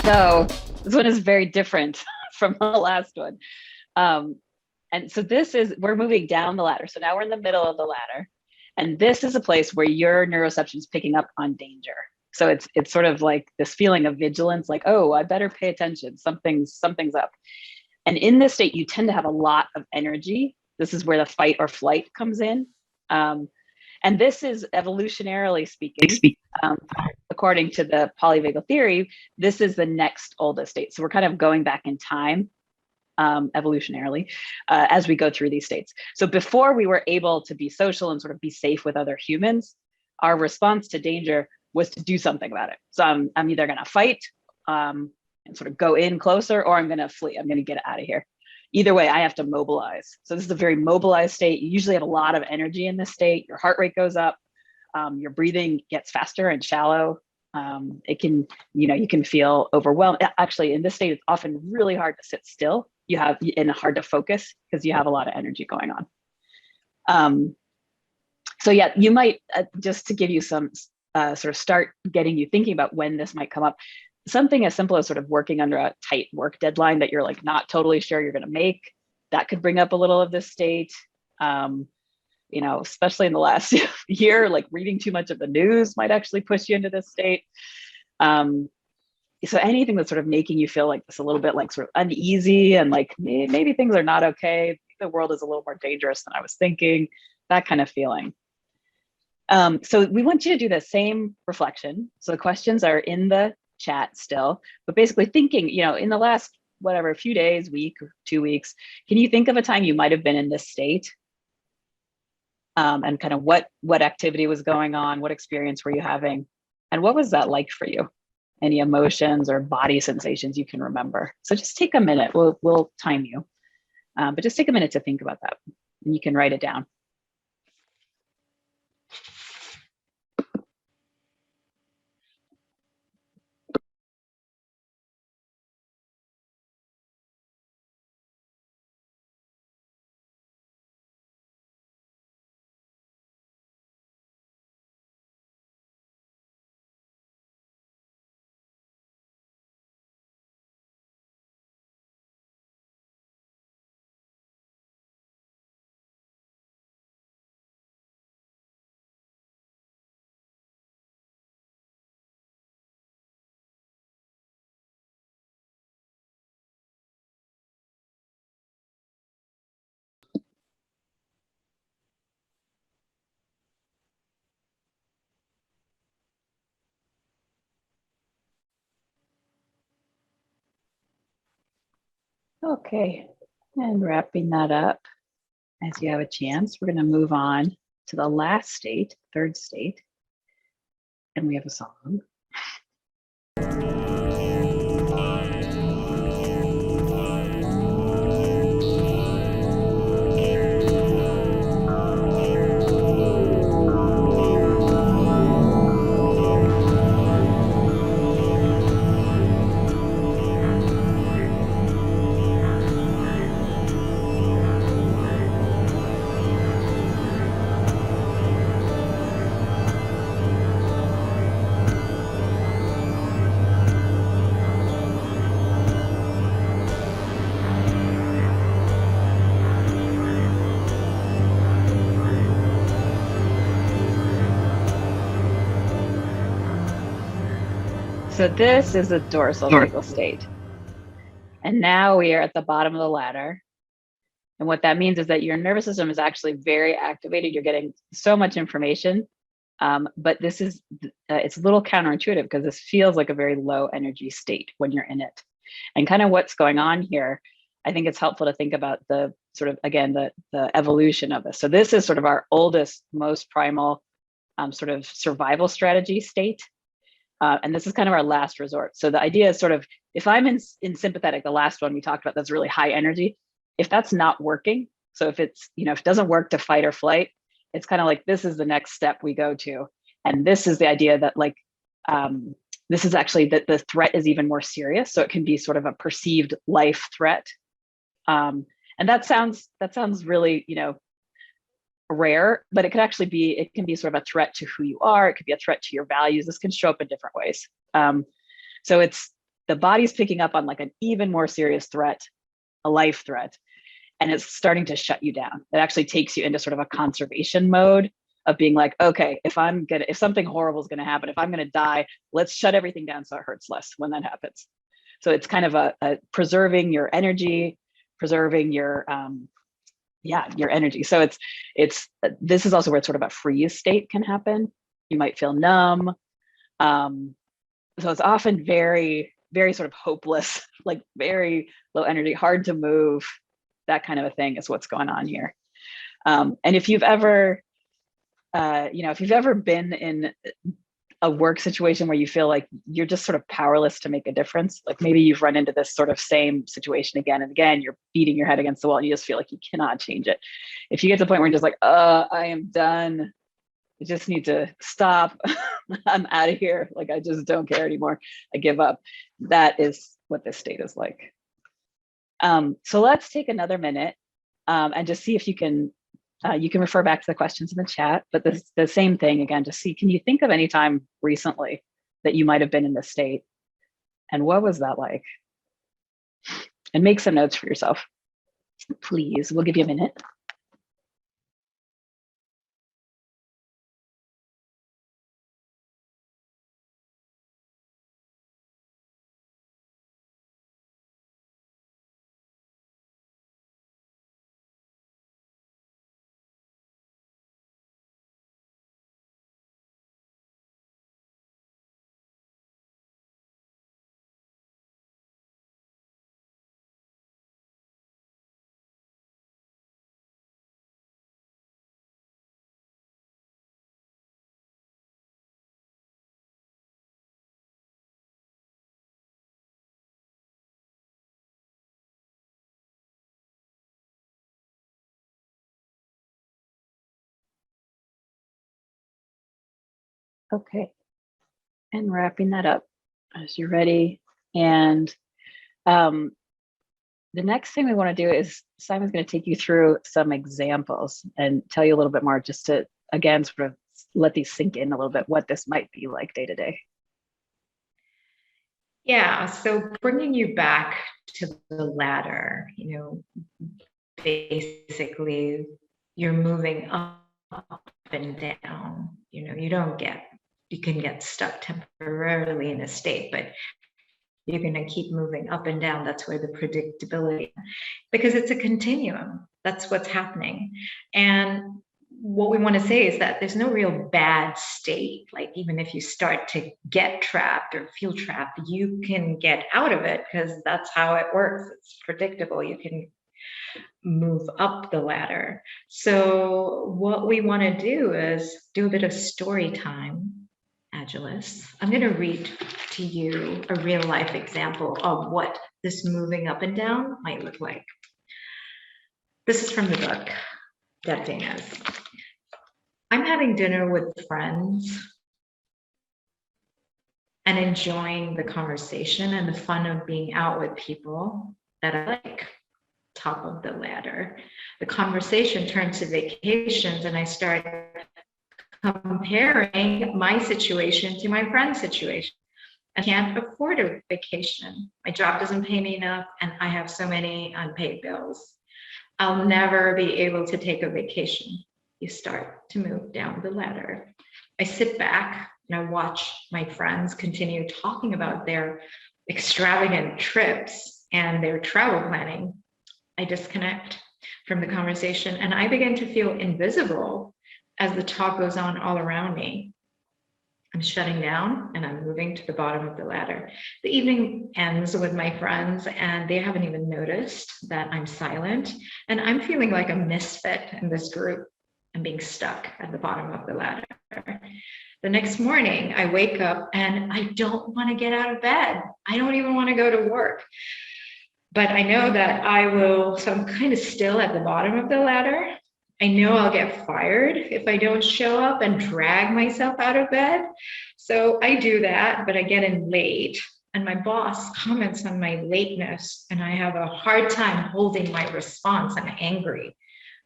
K: So this one is very different from the last one. And so we're moving down the ladder. So now we're in the middle of the ladder. And this is a place where your neuroception is picking up on danger. So it's sort of like this feeling of vigilance, like, oh, I better pay attention. Something's up. And in this state, you tend to have a lot of energy. This is where the fight or flight comes in. And this is evolutionarily speaking, according to the polyvagal theory, this is the next oldest state. So we're kind of going back in time evolutionarily as we go through these states. So before we were able to be social and sort of be safe with other humans, our response to danger was to do something about it. So I'm either going to fight and sort of go in closer, or I'm going to flee. I'm going to get out of here. Either way, I have to mobilize. So this is a very mobilized state. You usually have a lot of energy in this state. Your heart rate goes up. Your breathing gets faster and shallow. It can, you can feel overwhelmed. Actually, in this state, it's often really hard to sit still. And hard to focus because you have a lot of energy going on. So yeah, you might, just to give you some sort of start getting you thinking about when this might come up, something as simple as sort of working under a tight work deadline that you're like not totally sure you're going to make, that could bring up a little of this state. Especially in the last year, like reading too much of the news might actually push you into this state. So anything that's sort of making you feel like this a little bit like sort of uneasy and like maybe things are not okay, the world is a little more dangerous than I was thinking, that kind of feeling. So we want you to do the same reflection. So the questions are in the chat still, but basically thinking, in the last, whatever, few days, week, or 2 weeks, can you think of a time you might have been in this state? And kind of what activity was going on? What experience were you having? And what was that like for you? Any emotions or body sensations you can remember? So just take a minute, we'll time you, but just take a minute to think about that and you can write it down. Okay, and wrapping that up, as you have a chance, we're going to move on to the last state, third state, and we have a song. So this is a dorsal vagal state. And now we are at the bottom of the ladder. And what that means is that your nervous system is actually very activated. You're getting so much information, but this is, it's a little counterintuitive because this feels like a very low energy state when you're in it. And kind of what's going on here, I think it's helpful to think about the sort of, again, the evolution of this. So this is sort of our oldest, most primal sort of survival strategy state. And this is kind of our last resort. So the idea is sort of, if I'm in sympathetic, the last one we talked about, that's really high energy, if that's not working, so if it's, if it doesn't work to fight or flight, it's kind of like, this is the next step we go to. And this is the idea that like, this is actually that the threat is even more serious. So it can be sort of a perceived life threat. And that sounds really, rare, but it could actually be, it can be sort of a threat to who you are. It could be a threat to your values. This can show up in different ways. So it's the body's picking up on like an even more serious threat, a life threat, and it's starting to shut you down. It actually takes you into sort of a conservation mode of being like, okay, if something horrible is going to happen, if I'm going to die, let's shut everything down so it hurts less when that happens. So it's kind of a preserving your energy, preserving your your energy. So this is also where it's sort of a freeze state can happen. You might feel numb. So it's often very, very sort of hopeless, like very low energy, hard to move, that kind of a thing is what's going on here. And if you've ever, if you've ever been in a work situation where you feel like you're just sort of powerless to make a difference, like maybe you've run into this sort of same situation again and again, you're beating your head against the wall and you just feel like you cannot change it. If you get to the point where you're just like, I am done, I just need to stop, I'm out of here, like I just don't care anymore, I give up. That is what this state is like. So let's take another minute and just see if you can refer back to the questions in the chat, but the same thing again, just see, can you think of any time recently that you might have been in this state? And what was that like? And make some notes for yourself, please. We'll give you a minute. Okay, and wrapping that up as you're ready. And the next thing we want to do is Simon's going to take you through some examples and tell you a little bit more, just to, again, sort of let these sink in a little bit, what this might be like day to day.
G: Yeah, so bringing you back to the ladder, basically you're moving up and down, you can get stuck temporarily in a state, but you're going to keep moving up and down. That's where the predictability, because it's a continuum. That's what's happening. And what we want to say is that there's no real bad state. Like even if you start to get trapped or feel trapped, you can get out of it because that's how it works. It's predictable. You can move up the ladder. So what we want to do is do a bit of story time. Agilis. I'm going to read to you a real life example of what this moving up and down might look like. This is from the book, Deptiness. I'm having dinner with friends and enjoying the conversation and the fun of being out with people that I like. Top of the ladder. The conversation turns to vacations and I start comparing my situation to my friend's situation. I can't afford a vacation. My job doesn't pay me enough and I have so many unpaid bills. I'll never be able to take a vacation. You start to move down the ladder. I sit back and I watch my friends continue talking about their extravagant trips and their travel planning. I disconnect from the conversation and I begin to feel invisible as the talk goes on all around me. I'm shutting down and I'm moving to the bottom of the ladder. The evening ends with my friends and they haven't even noticed that I'm silent and I'm feeling like a misfit in this group. I'm being stuck at the bottom of the ladder. The next morning I wake up and I don't want to get out of bed. I don't even want to go to work. But I know that I will, so I'm kind of still at the bottom of the ladder. I know I'll get fired if I don't show up and drag myself out of bed. So I do that, but I get in late and my boss comments on my lateness and I have a hard time holding my response. I'm angry.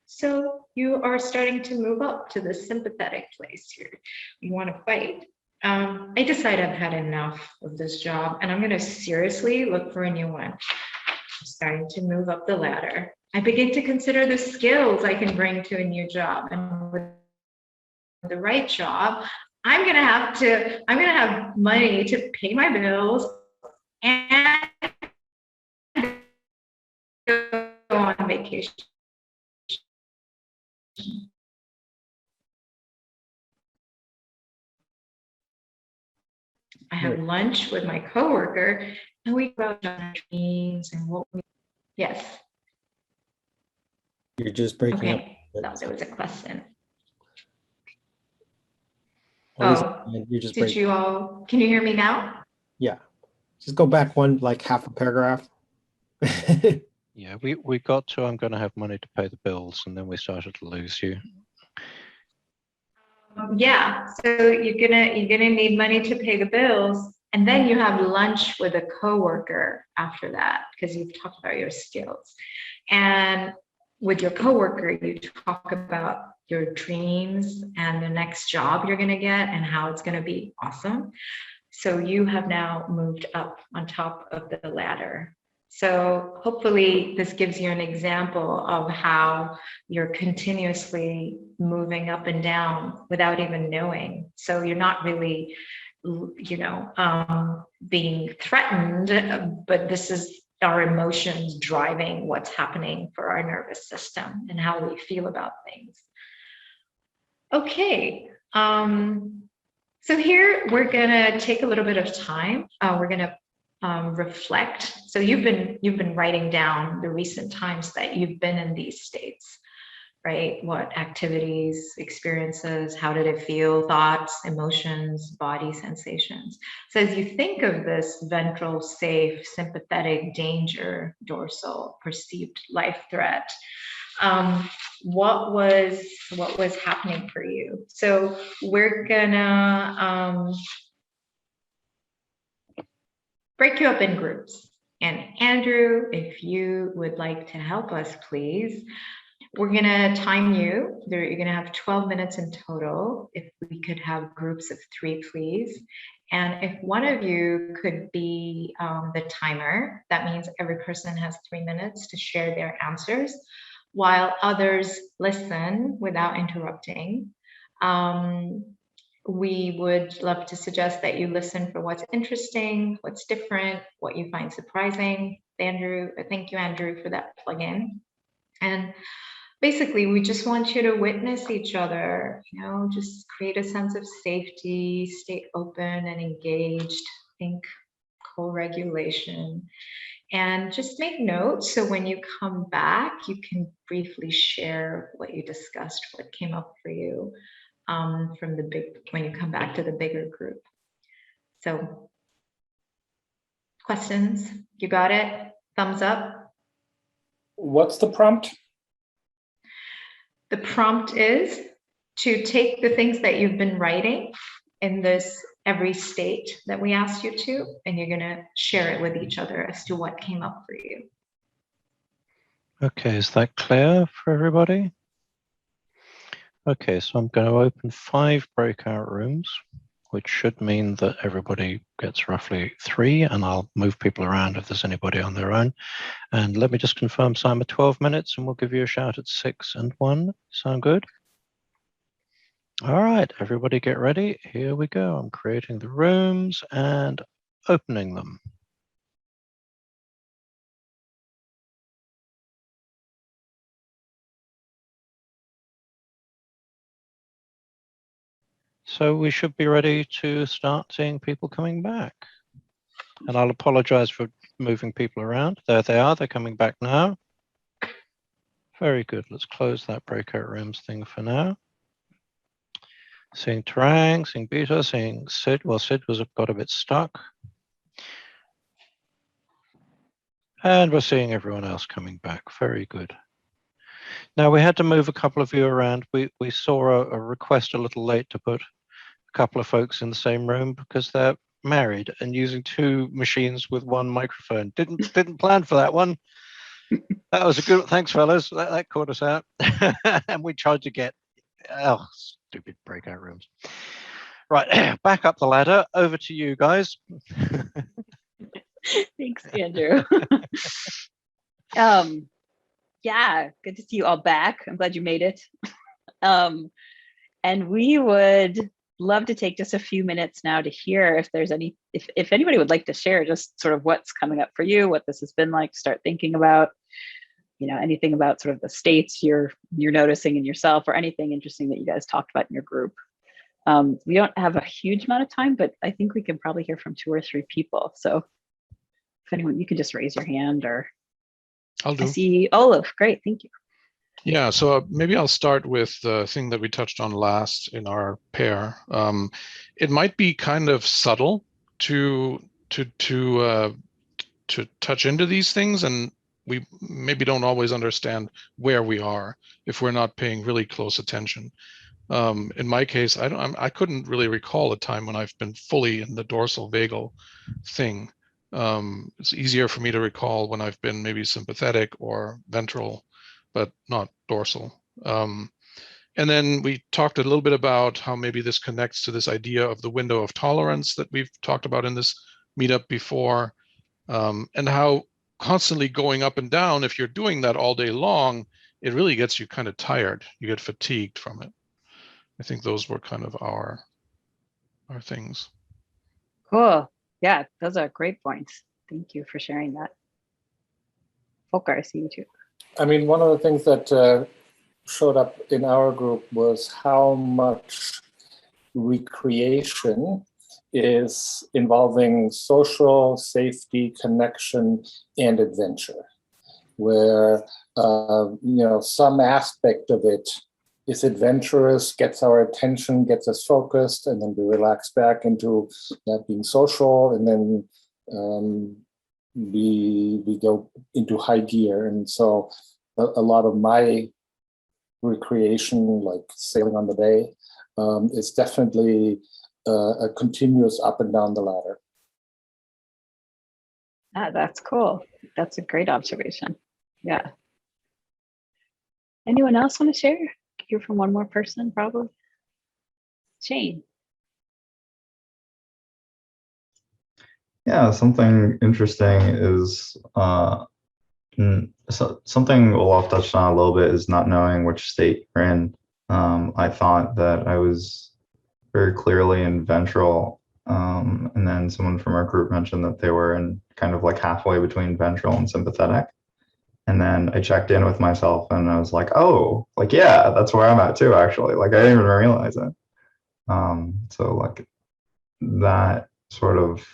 G: So you are starting to move up to the sympathetic place here. You want to fight. I decide I've had enough of this job and I'm going to seriously look for a new one. I'm starting to move up the ladder. I begin to consider the skills I can bring to a new job. And with the right job, I'm gonna have money to pay my bills and vacation. I have lunch with my coworker, and we wrote down our dreams and what we. Yes.
C: You're just breaking up.
G: Okay. Thought there was a question.
C: At least
G: Oh,
C: you're just
G: did
C: breaking.
G: you all? Can you hear me now?
C: Yeah. Just go back one, like half a paragraph.
A: Yeah, we got to I'm going to have money to pay the bills, and then we started to lose you.
G: Yeah. So you're gonna need money to pay the bills, and then you have lunch with a coworker after that because you've talked about your skills, and with your coworker you talk about your dreams and the next job you're gonna get and how it's gonna be awesome. So you have now moved up on top of the ladder. So hopefully this gives you an example of how you're continuously moving up and down without even knowing. So you're not really, being threatened, but this is our emotions driving what's happening for our nervous system and how we feel about things. Okay. So here we're gonna take a little bit of time. We're gonna reflect. So you've been writing down the recent times that you've been in these states, right? What activities, experiences, how did it feel, thoughts, emotions, body sensations. So as you think of this ventral, safe, sympathetic, danger, dorsal, perceived life threat, what was happening for you? So we're gonna break you up in groups. And Andrew, if you would like to help us, please. We're gonna time you. You're gonna have 12 minutes in total. If we could have groups of 3, please. And if one of you could be the timer, that means every person has 3 minutes to share their answers, while others listen without interrupting. We would love to suggest that you listen for what's interesting, what's different, what you find surprising. Andrew, thank you, Andrew, for that plug-in. And basically, we just want you to witness each other, just create a sense of safety, stay open and engaged, think co-regulation, and just make notes. So when you come back, you can briefly share what you discussed, what came up for you. When you come back to the bigger group. So questions, you got it? Thumbs up.
F: What's the prompt?
G: The prompt is to take the things that you've been writing in this every state that we asked you to, and you're gonna share it with each other as to what came up for you.
A: Okay, is that clear for everybody? Okay, so I'm going to open 5 breakout rooms, which should mean that everybody gets roughly 3, and I'll move people around if there's anybody on their own. And let me just confirm, Simon, 12 minutes, and we'll give you a shout at 6 and 1. Sound good? All right, everybody get ready. Here we go. I'm creating the rooms and opening them. So we should be ready to start seeing people coming back. And I'll apologize for moving people around. There they are, they're coming back now. Very good, let's close that breakout rooms thing for now. Seeing Tarang, seeing Beta, seeing Sid. Well, Sid got a bit stuck. And we're seeing everyone else coming back, very good. Now we had to move a couple of you around. We saw a request a little late to put a couple of folks in the same room because they're married and using 2 machines with 1 microphone. Didn't plan for that one. That was a good, thanks fellas, that caught us out. And we tried to get, stupid breakout rooms. Right, back up the ladder, over to you guys.
K: Thanks, Andrew. Yeah, good to see you all back. I'm glad you made it. And we would love to take just a few minutes now to hear if there's if anybody would like to share just sort of what's coming up for you, what this has been like to start thinking about. anything about sort of the states you're noticing in yourself, or anything interesting that you guys talked about in your group. We don't have a huge amount of time, but I think we can probably hear from 2 or 3 people. So if anyone, you can just raise your hand, or
I: I'll do.
K: I see Olaf. Great, thank you.
I: Yeah, so maybe I'll start with the thing that we touched on last in our pair. It might be kind of subtle to touch into these things, and we maybe don't always understand where we are if we're not paying really close attention. In my case, I couldn't really recall a time when I've been fully in the dorsal vagal thing. It's easier for me to recall when I've been maybe sympathetic or ventral, but not dorsal. And then we talked a little bit about how maybe this connects to this idea of the window of tolerance that we've talked about in this meetup before, and how constantly going up and down, if you're doing that all day long, it really gets you kind of tired. You get fatigued from it. I think those were kind of our things.
K: Cool. Yeah, those are great points. Thank you for sharing that. Volker, I see you too.
F: I mean, one of the things that showed up in our group was how much recreation is involving social, safety, connection, and adventure, where some aspect of it is adventurous, gets our attention, gets us focused, and then we relax back into that being social, and then we go into high gear. And so a lot of my recreation, like sailing on the bay, is definitely a continuous up and down the ladder.
K: Ah, that's cool. That's a great observation. Yeah. Anyone else want to share? Hear from one more person, probably. Shane.
H: Yeah, something interesting is something Olaf touched on a little bit is not knowing which state you're in. I thought that I was very clearly in ventral, and then someone from our group mentioned that they were in kind of like halfway between ventral and sympathetic. And then I checked in with myself and I was like, oh, like, yeah, that's where I'm at too, actually. Like, I didn't even realize it. So like that sort of,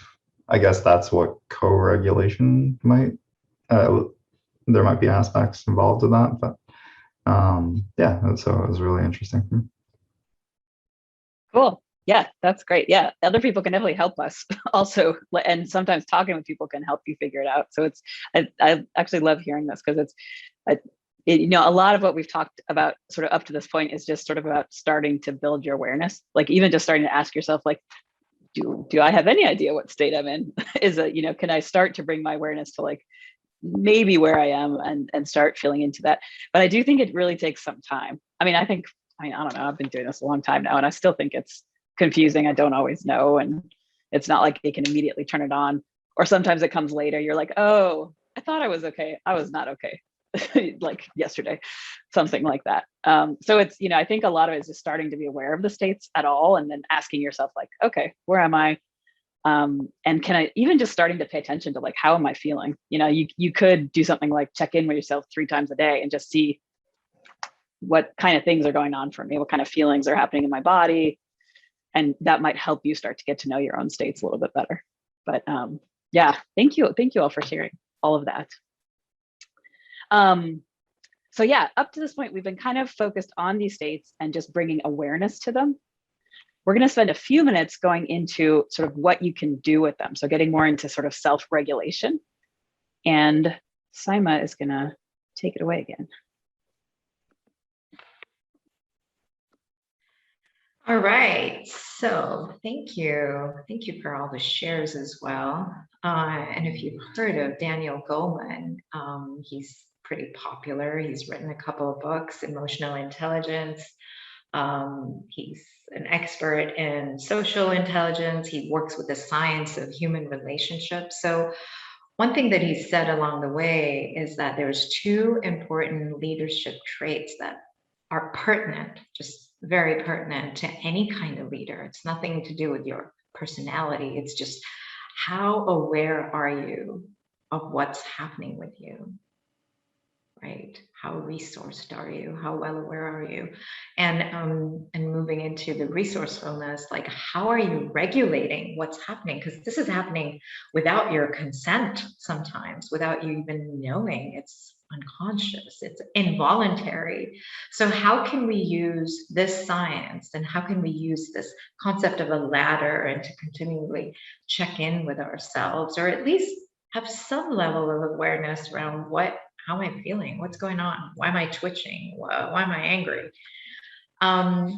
H: I guess that's what co-regulation might, there might be aspects involved in that, but yeah, so it was really interesting for me.
K: Cool. Yeah, that's great. Yeah, other people can definitely help us also, and sometimes talking with people can help you figure it out. So I actually love hearing this, because a lot of what we've talked about sort of up to this point is just sort of about starting to build your awareness, like even just starting to ask yourself, like, do I have any idea what state I'm in? Can I start to bring my awareness to like maybe where I am and start feeling into that? But I do think it really takes some time. I don't know, I've been doing this a long time now, and I still think it's confusing. I don't always know, and it's not like you can immediately turn it on, or sometimes it comes later. You're like, oh, I thought I was okay. I was not okay. Like yesterday, something like that. So it's, I think a lot of it is just starting to be aware of the states at all, and then asking yourself like, okay, where am I? And can I even just starting to pay attention to like, how am I feeling? You could do something like check in with yourself 3 times a day and just see what kind of things are going on for me, what kind of feelings are happening in my body. And that might help you start to get to know your own states a little bit better. But yeah, thank you all for sharing all of that. So yeah, up to this point, we've been kind of focused on these states and just bringing awareness to them. We're going to spend a few minutes going into sort of what you can do with them. So getting more into sort of self-regulation. And Saima is going to take it away again.
G: All right, so thank you. Thank you for all the shares as well. And if you've heard of Daniel Goleman, he's pretty popular. He's written a couple of books, Emotional Intelligence. He's an expert in social intelligence. He works with the science of human relationships. So one thing that he said along the way is that there's 2 important leadership traits that are pertinent, just very pertinent to any kind of leader. It's nothing to do with your personality. It's just how aware are you of what's happening with you? right? How resourced are you? How well aware are you? And moving into the resourcefulness, like how are you regulating what's happening? Because this is happening without your consent sometimes, without you even knowing. It's unconscious, it's involuntary. So how can we use this science, and how can we use this concept of a ladder and to continually check in with ourselves, or at least have some level of awareness around how am I feeling? What's going on? Why am I twitching? Why am I angry?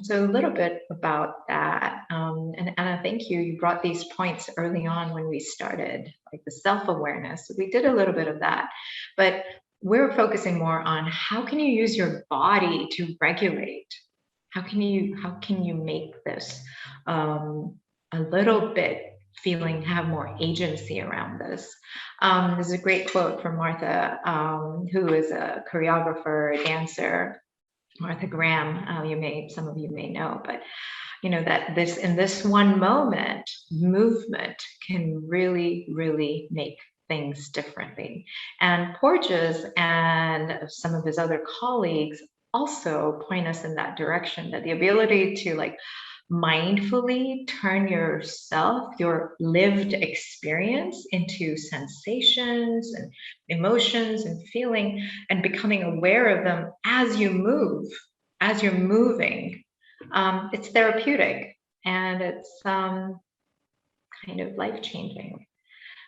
G: So a little bit about that. And Anna, thank you. You brought these points early on when we started, like the self-awareness. We did a little bit of that, but we're focusing more on how can you use your body to regulate? How can you make this a little bit have more agency around this? There's a great quote from Martha, who is a choreographer, a dancer, Martha Graham. Some of you may know, but you know that in this one moment, movement can really, really make things differently. And Porges and some of his other colleagues also point us in that direction, that the ability to like mindfully turn yourself, your lived experience, into sensations and emotions and feeling, and becoming aware of them as you move, as you're moving. It's therapeutic, and it's kind of life-changing.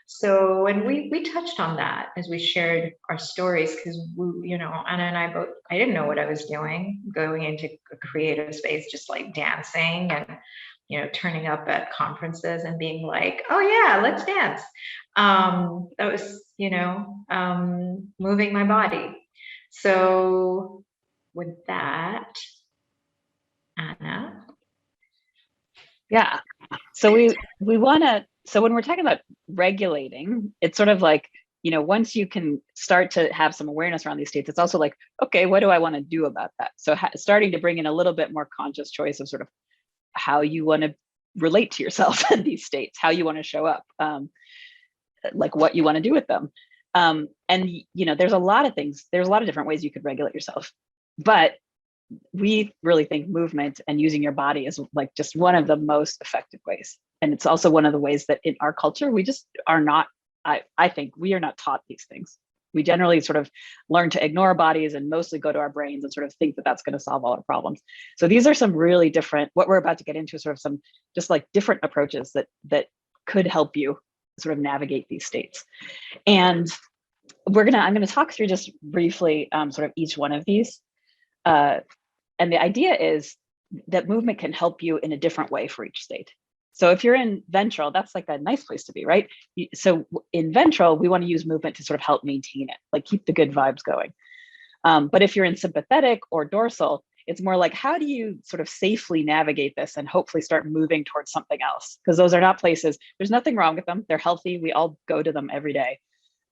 G: So, and we touched on that as we shared our stories, because Anna and I both, I didn't know what I was doing, going into a creative space, just like dancing and, turning up at conferences and being like, oh yeah, let's dance. That was, moving my body. So with that, Anna.
K: Yeah. So we want to, so when we're talking about regulating, it's sort of like, once you can start to have some awareness around these states, it's also like, okay, what do I want to do about that? So starting to bring in a little bit more conscious choice of sort of how you want to relate to yourself in these states, how you want to show up, like what you want to do with them. And, there's a lot of things, there's a lot of different ways you could regulate yourself, but we really think movement and using your body is like just one of the most effective ways. And it's also one of the ways that in our culture, we just are not, I think we are not taught these things. We generally sort of learn to ignore our bodies and mostly go to our brains and sort of think that that's going to solve all our problems. So these are some really different, what we're about to get into, sort of some just like different approaches that could help you sort of navigate these states. And I'm going to talk through just briefly sort of each one of these. And the idea is that movement can help you in a different way for each state. So if you're in ventral, that's like a nice place to be, right? So in ventral, we want to use movement to sort of help maintain it, like keep the good vibes going. But if you're in sympathetic or dorsal, it's more like, how do you sort of safely navigate this and hopefully start moving towards something else? Because those are not places, there's nothing wrong with them. They're healthy. We all go to them every day.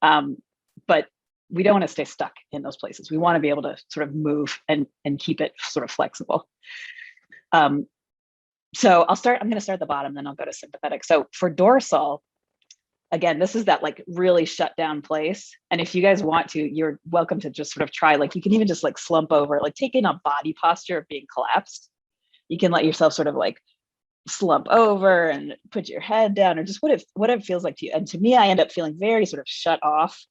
K: But we don't want to stay stuck in those places. We want to be able to sort of move and keep it sort of flexible. So I'm going to start at the bottom, then I'll go to sympathetic. So for dorsal, again, this is that like really shut down place. And if you guys want to, you're welcome to just sort of try, like you can even just like slump over, like take in a body posture of being collapsed. You can let yourself sort of like slump over and put your head down, or just what it feels like to you. And to me, I end up feeling very sort of shut off,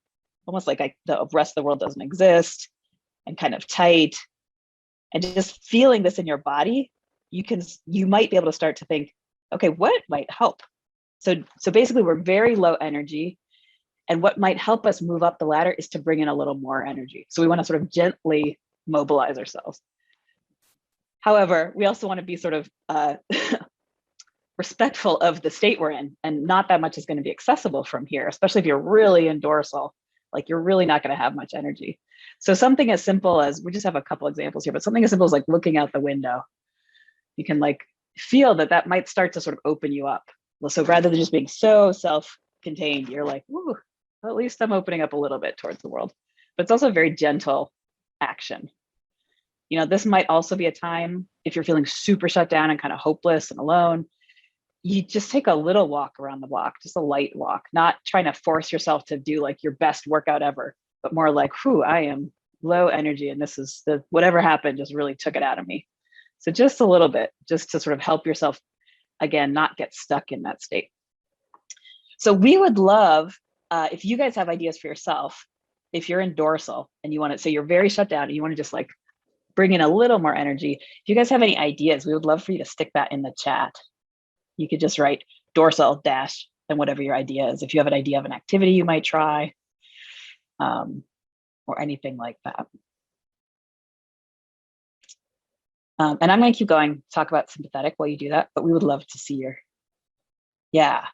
K: almost like the rest of the world doesn't exist, and kind of tight. And just feeling this in your body, you might be able to start to think, okay, what might help? So basically we're very low energy, and what might help us move up the ladder is to bring in a little more energy. So we want to sort of gently mobilize ourselves. However, we also want to be sort of respectful of the state we're in, and not that much is going to be accessible from here, especially if you're really in dorsal, like you're really not going to have much energy. So something as simple as, we just have a couple examples here, but something as simple as like looking out the window, you can like feel that might start to sort of open you up. So rather than just being so self-contained, you're like, ooh, well, at least I'm opening up a little bit towards the world. But it's also a very gentle action. This might also be a time, if you're feeling super shut down and kind of hopeless and alone, you just take a little walk around the block, just a light walk, not trying to force yourself to do like your best workout ever, but more like, I am low energy, and this is the whatever happened just really took it out of me. So just a little bit, just to sort of help yourself, again, not get stuck in that state. So we would love, if you guys have ideas for yourself, if you're in dorsal and you want to say you're very shut down and you want to just like bring in a little more energy, if you guys have any ideas, we would love for you to stick that in the chat. You could just write dorsal dash and whatever your idea is. If you have an idea of an activity you might try, or anything like that. And I'm going to keep going, talk about sympathetic while you do that, but we would love to see your, yeah,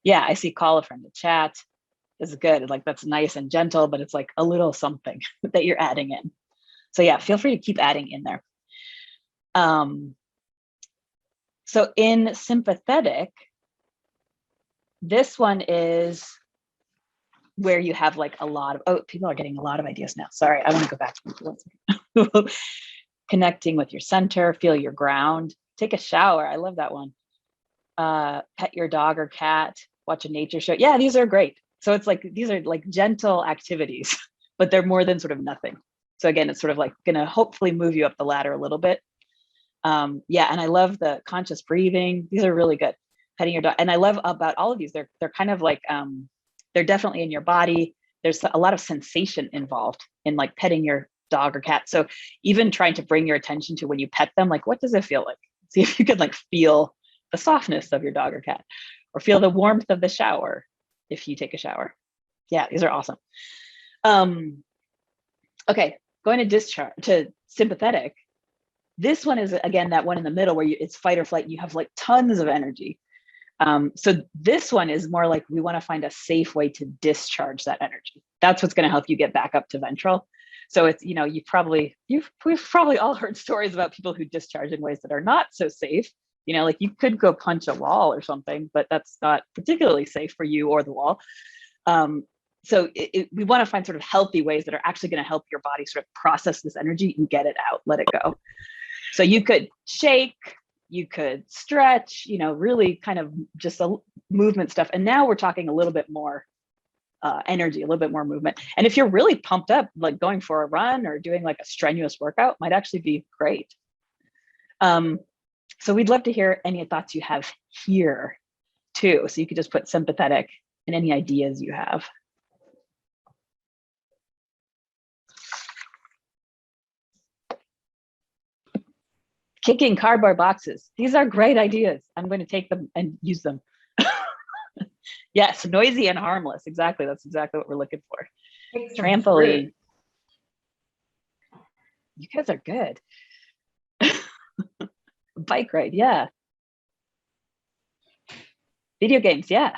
K: I see call a friend to chat. This is good. Like, that's nice and gentle, but it's like a little something that you're adding in. So yeah, feel free to keep adding in there. So in sympathetic, this one is where you have like a lot of, oh, people are getting a lot of ideas now. Sorry, I want to go back to 1 second. Connecting with your center, feel your ground, take a shower. I love that one. Pet your dog or cat, watch a nature show. Yeah, these are great. So it's like, these are like gentle activities, but they're more than sort of nothing. So again, it's sort of like gonna hopefully move you up the ladder a little bit. Yeah, and I love the conscious breathing. These are really good. Petting your dog. And I love about all of these, they're kind of like, they're definitely in your body. There's a lot of sensation involved in like petting your dog or cat. So even trying to bring your attention to when you pet them, like, what does it feel like? See if you could like feel the softness of your dog or cat, or feel the warmth of the shower if you take a shower. Yeah, these are awesome. Okay, going to discharge to sympathetic. This one is, again, that one in the middle where it's fight or flight. You have like tons of energy. So this one is more like, we want to find a safe way to discharge that energy. That's what's going to help you get back up to ventral. So it's, you know, we've probably all heard stories about people who discharge in ways that are not so safe. You know, like you could go punch a wall or something, but that's not particularly safe for you or the wall. So we want to find sort of healthy ways that are actually going to help your body sort of process this energy and get it out, let it go. So you could shake, you could stretch, you know, really kind of just a movement stuff. And now we're talking a little bit more energy, a little bit more movement. And if you're really pumped up, like going for a run or doing like a strenuous workout might actually be great. So we'd love to hear any thoughts you have here too. So you could just put sympathetic and any ideas you have. Kicking cardboard boxes. These are great ideas. I'm going to take them and use them. Yes, noisy and harmless. Exactly. That's exactly what we're looking for. Trampoline. You guys are good. Bike ride. Yeah. Video games. Yeah.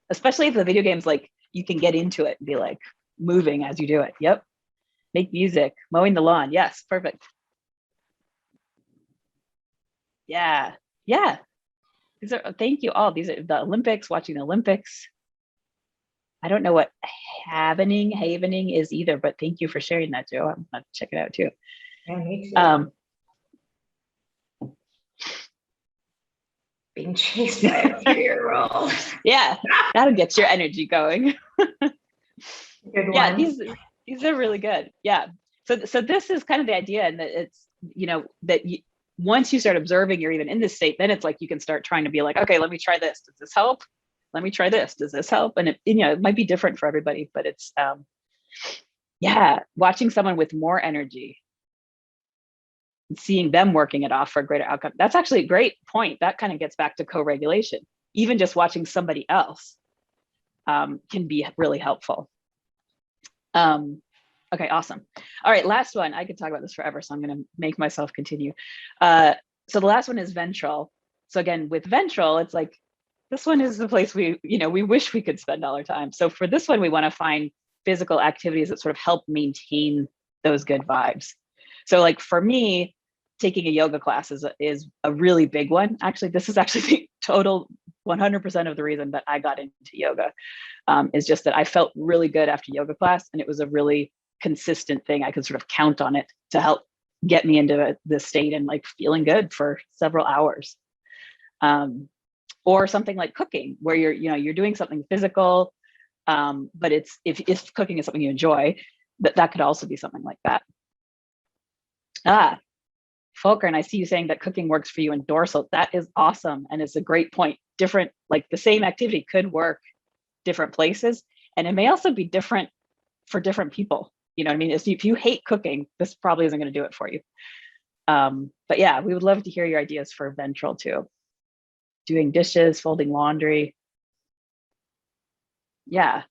K: Especially if the video games, like, you can get into it and be like moving as you do it. Yep. Make music. Mowing the lawn. Yes. Perfect. Yeah. Yeah. These are, thank you all. These are the Olympics, watching the Olympics. I don't know what havening is either, but thank you for sharing that, Joe. I'm gonna check it out too.
E: Yeah, me too. Being chased by a 3-year-old.
K: Yeah, that'll get your energy going.
E: Good
K: Yeah,
E: one.
K: these are really good. Yeah. So this is kind of the idea, and that it's, you know, that once you start observing you're even in this state, then it's like you can start trying to be like, okay, let me try this. Does this help? Let me try this. Does this help? And it, you know, it might be different for everybody, but it's yeah, watching someone with more energy, seeing them working it off for a greater outcome. That's actually a great point. That kind of gets back to co-regulation. Even just watching somebody else can be really helpful. Okay, awesome. All right, last one. I could talk about this forever, so I'm going to make myself continue. So the last one is ventral. So again, with ventral, it's like, this one is the place we wish we could spend all our time. So for this one, we want to find physical activities that sort of help maintain those good vibes. So like for me, taking a yoga class is a really big one. Actually, this is actually the total 100% of the reason that I got into yoga, is just that I felt really good after yoga class, and it was a really consistent thing. I could sort of count on it to help get me into this state and like feeling good for several hours. Or something like cooking, where you're doing something physical, but if cooking is something you enjoy, that could also be something like that. Ah, Volker, and I see you saying that cooking works for you in dorsal. That is awesome. And it's a great point. Different, like the same activity could work different places. And it may also be different for different people. You know what I mean? If you hate cooking, this probably isn't going to do it for you. But yeah, we would love to hear your ideas for ventral too. Doing dishes, folding laundry. Yeah.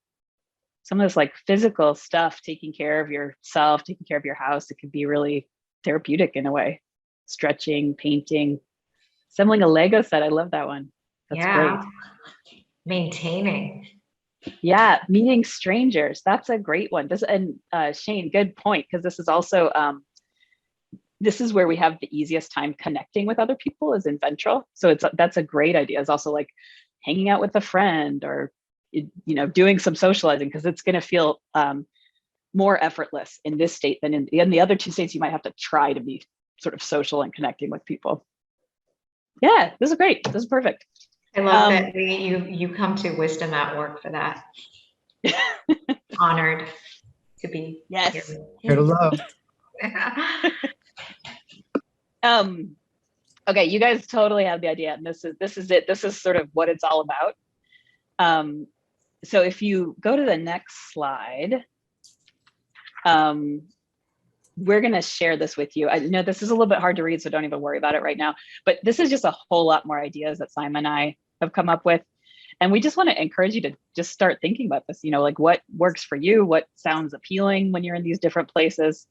K: Some of this like physical stuff, taking care of yourself, taking care of your house, it can be really therapeutic in a way. Stretching, painting, assembling a Lego set. I love that one. That's great.
E: Maintaining.
K: Yeah, meeting strangers. That's a great one. Shane, good point, because this is also this is where we have the easiest time connecting with other people is in ventral. So that's a great idea. It's also like hanging out with a friend or doing some socializing, because it's going to feel more effortless in this state than in the other two states. You might have to try to be sort of social and connecting with people. Yeah, this is great. This is perfect.
E: I love that you come to wisdom at work for that. Honored to be
K: yes.
C: Here to love.
K: Okay, you guys totally have the idea, and this is it. This is sort of what it's all about. So if you go to the next slide, we're going to share this with you. I know this is a little bit hard to read, so don't even worry about it right now. But this is just a whole lot more ideas that Simon and I have come up with. And we just want to encourage you to just start thinking about this, like what works for you, what sounds appealing when you're in these different places,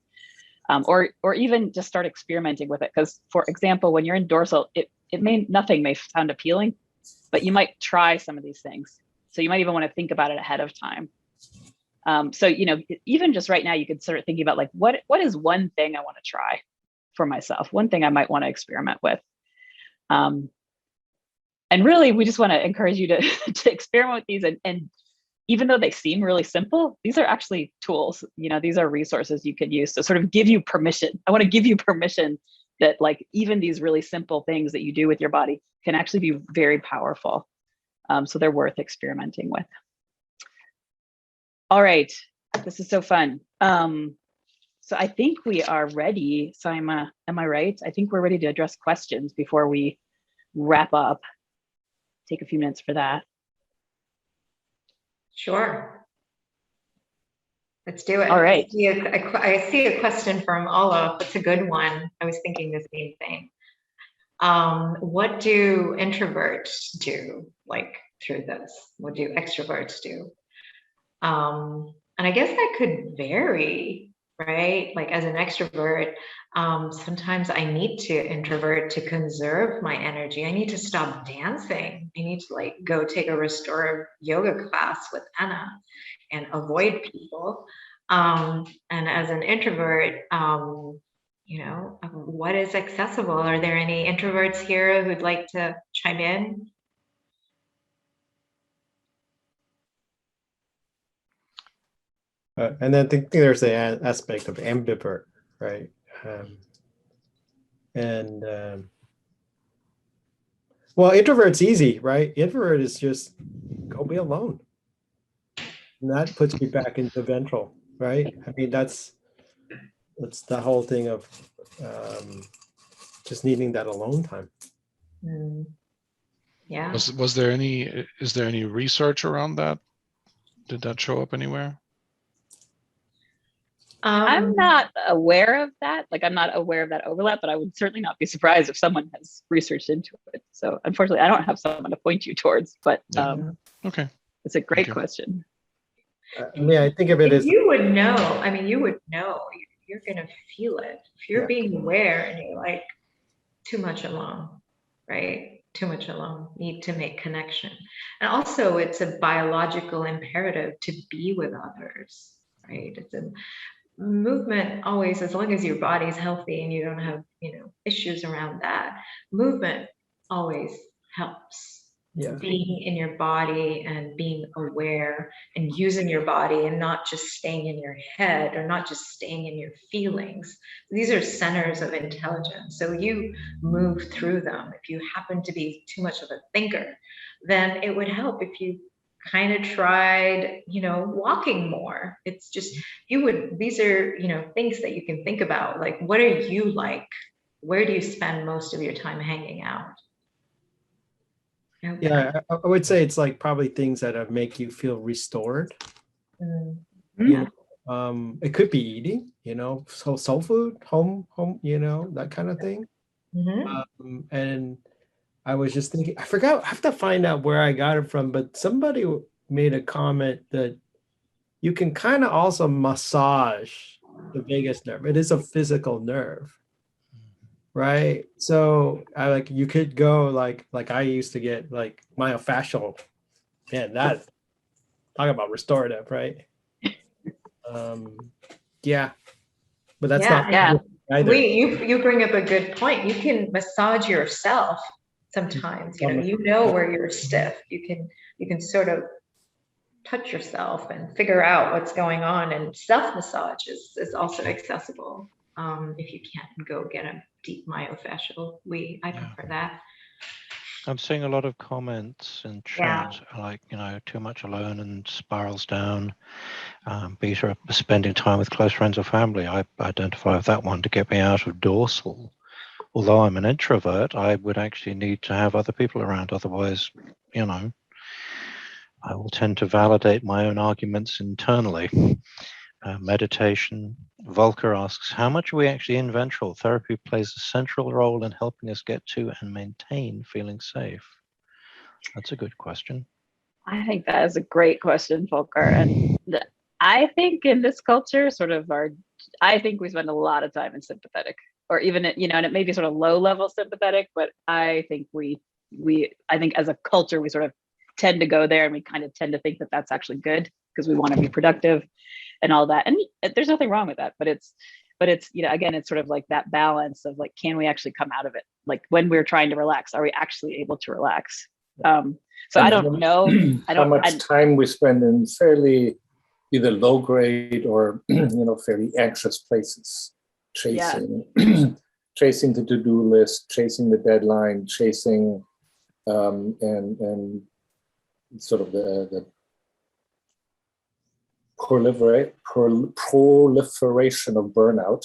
K: or even just start experimenting with it. Because for example, when you're in dorsal, nothing may sound appealing, but you might try some of these things. So you might even want to think about it ahead of time. So, even just right now, you could start thinking about like, what is one thing I want to try for myself? One thing I might want to experiment with. And really, we just want to encourage you to experiment with these. And even though they seem really simple, these are actually tools. These are resources you could use to sort of give you permission. I want to give you permission that like even these really simple things that you do with your body can actually be very powerful. So they're worth experimenting with. All right, this is so fun. So I think we are ready. Saima, am I right? I think we're ready to address questions before we wrap up. Take a few minutes for that.
E: Sure. Let's do it.
K: All right.
E: I see a question from Olaf. It's a good one. I was thinking the same thing. What do introverts do like through this? What do extroverts do? And I guess that could vary, right? Like as an extrovert, sometimes I need to introvert to conserve my energy. I need to stop dancing. I need to like go take a restorative yoga class with Anna and avoid people. And as an introvert, what is accessible? Are there any introverts here who'd like to chime in?
C: And then I think there's the aspect of ambivert, right? Well, introvert's easy, right? Introvert is just go be alone. And that puts me back into ventral, right? I mean, that's the whole thing of just needing that alone time.
E: Yeah.
I: Is there any research around that? Did that show up anywhere?
K: I'm not aware of that. Like, I'm not aware of that overlap, but I would certainly not be surprised if someone has researched into it. So unfortunately, I don't have someone to point you towards, but
I: okay.
K: It's a great question.
C: I mean, I think of it as
E: you would know. I mean, you would know. You're going to feel it. If you're being aware and you're like, too much alone, right? Too much alone. Need to make connection. And also, it's a biological imperative to be with others, right? It's a movement always, as long as your body's healthy and you don't have, issues around that, movement always helps. Being in your body and being aware and using your body and not just staying in your head or not just staying in your feelings. These are centers of intelligence. So you move through them. If you happen to be too much of a thinker, then it would help if you
G: kind of tried, walking more. It's just, these are, things that you can think about. Like, what are you like? Where do you spend most of your time hanging out? Okay.
C: Yeah, I would say it's like probably things that make you feel restored.
G: Mm-hmm.
C: It could be eating, so soul food, home, that kind of thing.
G: Mm-hmm.
C: And I was just thinking, I forgot, I have to find out where I got it from, but somebody made a comment that you can kind of also massage the vagus nerve. It is a physical nerve, right? So you could go like I used to get like myofascial, man, that talk about restorative, right? Yeah, but that's not either.
G: You bring up a good point. You can massage yourself sometimes. You know where you're stiff. You can sort of touch yourself and figure out what's going on. And self-massage is also accessible if you can't go get a deep myofascial. I prefer that.
A: I'm seeing a lot of comments in chat, like, too much alone and spirals down. Beta, spending time with close friends or family. I identify with that one to get me out of dorsal. Although I'm an introvert, I would actually need to have other people around. Otherwise, I will tend to validate my own arguments internally. Meditation. Volker asks, how much are we actually in ventral? Therapy plays a central role in helping us get to and maintain feeling safe. That's a good question.
K: I think that is a great question, Volker. And I think in this culture, I think we spend a lot of time in sympathetic, or even, and it may be sort of low level sympathetic, but I think I think as a culture, we sort of tend to go there, and we kind of tend to think that that's actually good because we want to be productive and all that. And there's nothing wrong with that, but it's, again, it's sort of like that balance of like, can we actually come out of it? Like when we're trying to relax, are we actually able to relax? So I don't know
F: how much time we spend in fairly either low grade or fairly anxious places, chasing the to-do list, chasing the deadline, chasing and sort of the proliferation of burnout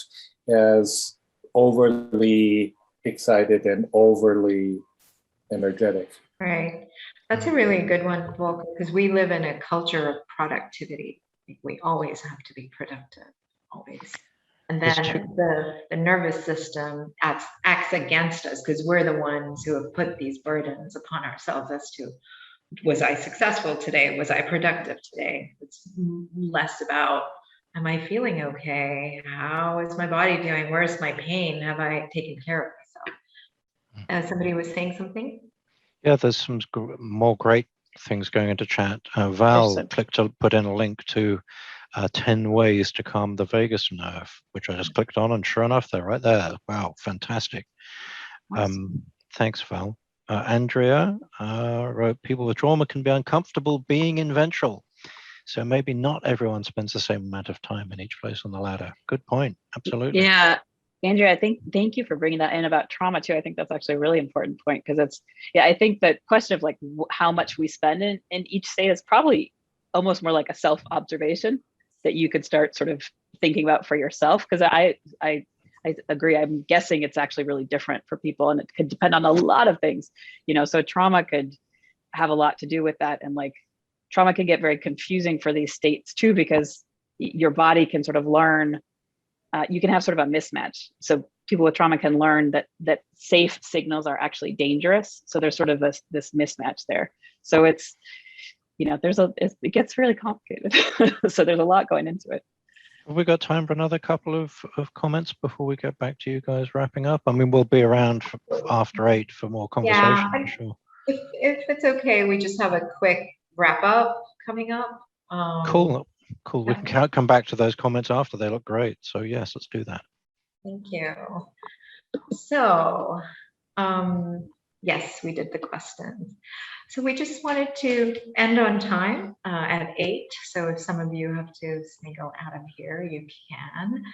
F: as overly excited and overly energetic.
G: Right. That's a really good one, Volker, because we live in a culture of productivity. We always have to be productive, always. And then the nervous system acts against us because we're the ones who have put these burdens upon ourselves as to, was I successful today? Was I productive today? It's less about, am I feeling okay? How is my body doing? Where's my pain? Have I taken care of myself? Somebody was saying something?
A: Yeah, there's some more great things going into chat. Val clicked to put in a link to 10 ways to calm the vagus nerve, which I just clicked on, and sure enough, they're right there. Wow, fantastic. Thanks, Val. Andrea wrote, people with trauma can be uncomfortable being in ventral. So maybe not everyone spends the same amount of time in each place on the ladder. Good point. Absolutely.
K: Yeah. Andrea, thank you for bringing that in about trauma too. I think that's actually a really important point because I think that question of like how much we spend in each state is probably almost more like a self-observation that you could start sort of thinking about for yourself. Because I agree. I'm guessing it's actually really different for people, and it could depend on a lot of things, so trauma could have a lot to do with that. And like trauma can get very confusing for these states too, because your body can sort of learn, you can have sort of a mismatch. So people with trauma can learn that safe signals are actually dangerous. So there's sort of this mismatch there. So it's, it gets really complicated. So there's a lot going into it.
A: Have we got time for another couple of comments before we get back to you guys wrapping up? I mean, we'll be around after 8 for more conversation, for sure.
G: If it's okay, we just have a quick wrap up coming up.
A: Cool. We can come back to those comments after. They look great. So yes, let's do that.
G: Thank you. So, yes, we did the questions. So we just wanted to end on time at 8. So if some of you have to sniggle out of here, you can.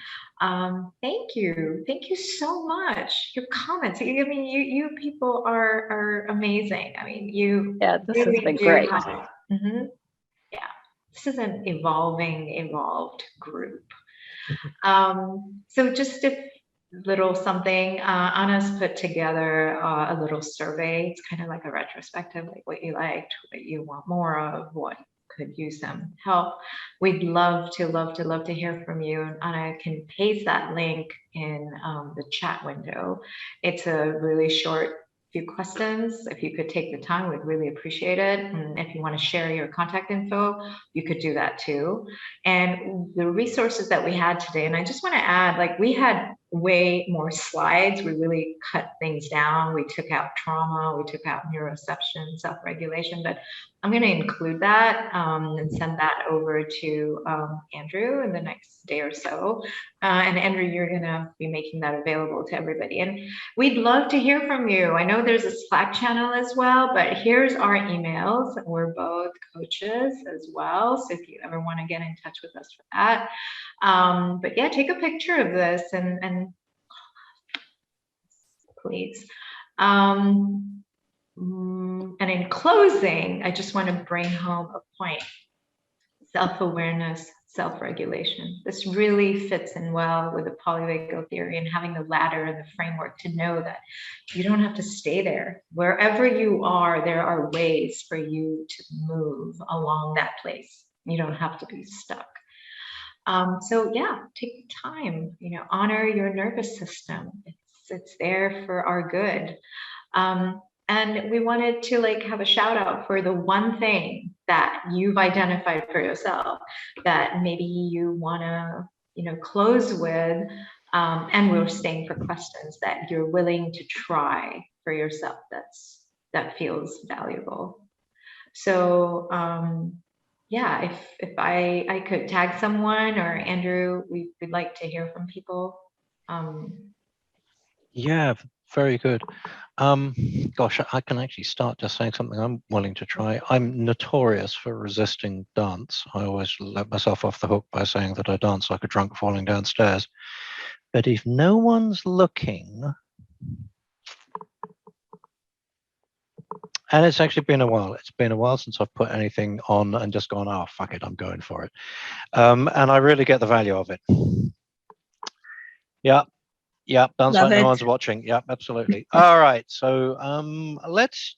G: Thank you. Thank you so much. Your comments. I mean, you people are amazing. I mean,
K: this has been great.
G: Yeah, this is an evolved group. So just a little something, Anna's put together a little survey. It's kind of like a retrospective, like what you liked, what you want more of, what could use some help. We'd love to hear from you. And Anna can paste that link in the chat window. It's a really short few questions. If you could take the time, we'd really appreciate it. And if you want to share your contact info, you could do that too. And the resources that we had today, and I just want to add, like, we had way more slides. We really cut things down. We took out trauma, we took out neuroception, self-regulation, but I'm going to include that and send that over to Andrew in the next day or so. And Andrew, you're going to be making that available to everybody. And we'd love to hear from you. I know there's a Slack channel as well, but here's our emails. We're both coaches as well. So if you ever want to get in touch with us for that. But yeah, take a picture of this and please. And in closing, I just want to bring home a point: self-awareness, self-regulation. This really fits in well with the polyvagal theory and having the ladder and the framework to know that you don't have to stay there. Wherever you are, there are ways for you to move along that place. You don't have to be stuck. So yeah, take the time, honor your nervous system. It's there for our good. And we wanted to have a shout out for the one thing that you've identified for yourself that maybe you want to, close with, and we're staying for questions that you're willing to try for yourself. That feels valuable. So, yeah, if I could tag someone, or Andrew, we'd like to hear from people.
A: Yeah, very good. Gosh, I can actually start just saying something I'm willing to try. I'm notorious for resisting dance. I always let myself off the hook by saying that I dance like a drunk falling downstairs. But if no one's looking, and it's actually been a while. It's been a while since I've put anything on and just gone, oh, fuck it, I'm going for it. And I really get the value of it. Yeah. Yeah, dance
K: Love
A: like no
K: it.
A: one's watching. Yeah, absolutely. All right, so let's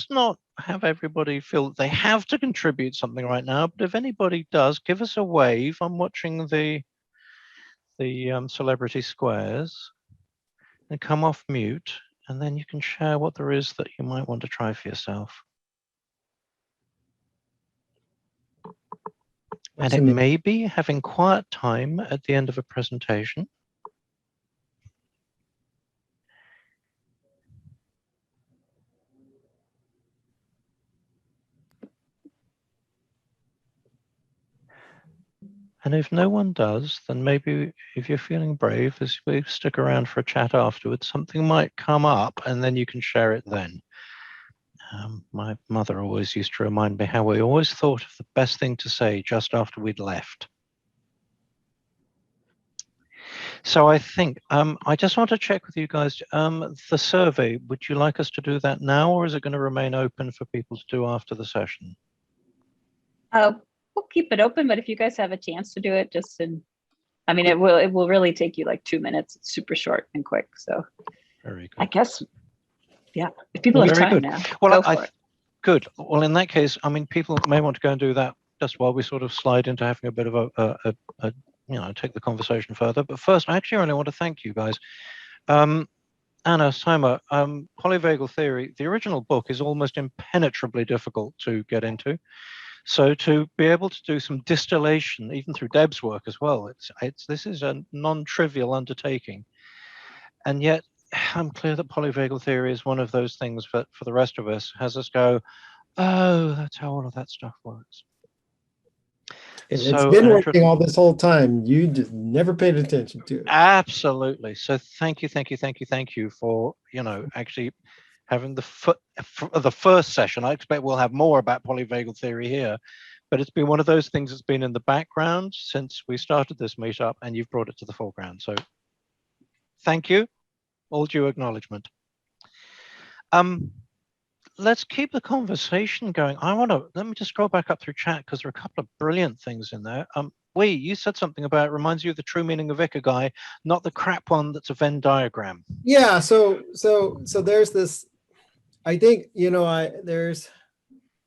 A: not have everybody feel they have to contribute something right now. But if anybody does, give us a wave. I'm watching the celebrity squares, and come off mute, and then you can share what there is that you might want to try for yourself. And it may be having quiet time at the end of a presentation. And if no one does, then maybe if you're feeling brave, as we stick around for a chat afterwards, something might come up and then you can share it then. My mother always used to remind me how we always thought of the best thing to say just after we'd left. So I think, I just want to check with you guys, the survey, would you like us to do that now, or is it going to remain open for people to do after the session?
K: We'll keep it open, but if you guys have a chance to do it, it will really take you like 2 minutes. It's super short and quick. So
A: very good.
K: I guess, yeah, if people have time now,
A: well,
K: go for it.
A: Good. Well, in that case, people may want to go and do that just while we sort of slide into having a bit of a take the conversation further. But first, I actually really want to thank you guys. Anna, Saima, Polyvagal Theory, the original book is almost impenetrably difficult to get into. So to be able to do some distillation, even through Deb's work as well, this is a non-trivial undertaking. And yet, I'm clear that polyvagal theory is one of those things that for the rest of us has us go, oh, that's how all of that stuff works.
C: It's been working all this whole time. You just never paid attention to it.
A: Absolutely. So thank you for, actually having the first session. I expect we'll have more about polyvagal theory here, but it's been one of those things that's been in the background since we started this meetup, and you've brought it to the foreground. So thank you. All due acknowledgement. let's keep the conversation going. Let me just scroll back up through chat because there are a couple of brilliant things in there. You said something about it reminds you of the true meaning of ikigai, not the crap one that's a Venn diagram.
C: Yeah. So there's this, I think,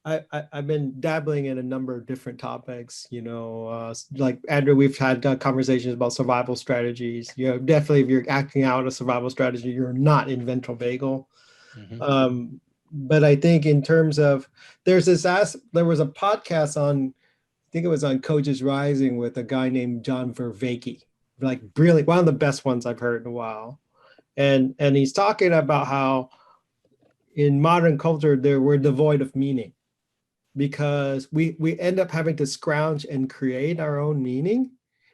C: I've been dabbling in a number of different topics, like Andrew, we've had conversations about survival strategies. Definitely if you're acting out a survival strategy, you're not in ventral vagal. Mm-hmm. But I think in terms of, there was a podcast on, I think it was on Coaches Rising with a guy named John Vervaeke, like brilliant, one of the best ones I've heard in a while. And he's talking about how in modern culture, we're devoid of meaning, because we end up having to scrounge and create our own meaning.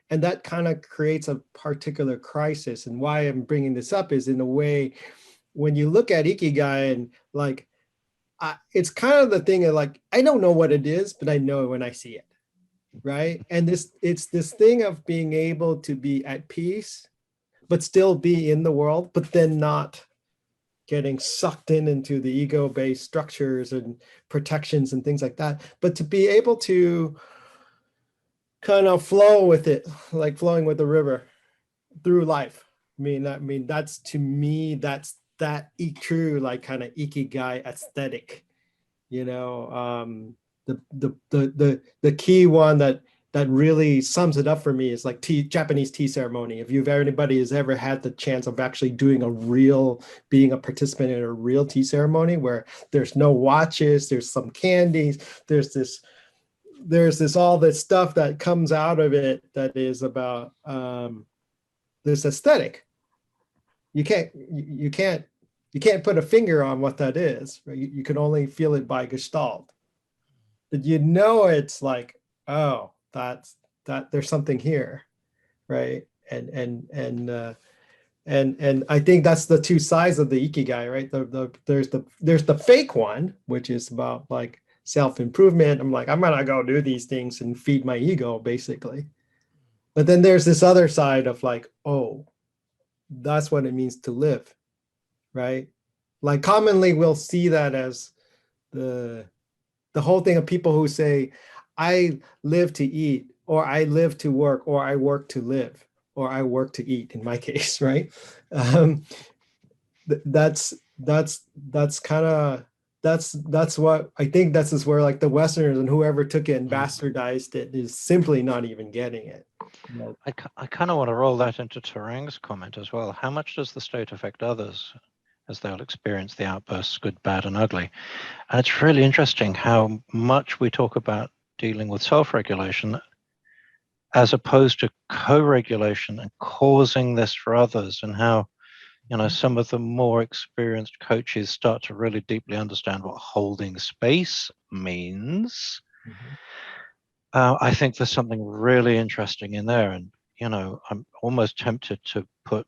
C: And that kind of creates a particular crisis. And why I'm bringing this up is, in a way, when you look at ikigai and like, it's kind of the thing of like, I don't know what it is, but I know it when I see it, right? And it's this thing of being able to be at peace, but still be in the world, but then not getting sucked into the ego-based structures and protections and things like that, but to be able to kind of flow with it, like flowing with the river through life. I mean, that's, to me, that's that true, like kind of ikigai aesthetic, the key one that really sums it up for me is like Japanese tea ceremony. If anybody has ever had the chance of actually being a participant in a real tea ceremony where there's no watches, there's some candies, there's all this stuff that comes out of it that is about this aesthetic. You can't put a finger on what that is, right? You can only feel it by gestalt. But it's like, oh, that there's something here, right? And I think that's the two sides of the ikigai, right? There's the fake one, which is about like self-improvement. I'm gonna go do these things and feed my ego, basically. But then there's this other side of like, oh, that's what it means to live, right? Like commonly we'll see that as the whole thing of people who say, I live to eat, or I live to work, or I work to live, or I work to eat, in my case, right? That's what I think. This is where like the Westerners and whoever took it and bastardized it is simply not even getting it.
A: I kind of want to roll that into Tarang's comment as well. How much does the state affect others as they'll experience the outbursts, good, bad, and ugly? And it's really interesting how much we talk about dealing with self-regulation as opposed to co-regulation and causing this for others, and how some of the more experienced coaches start to really deeply understand what holding space means. Mm-hmm. I think there's something really interesting in there, and I'm almost tempted to put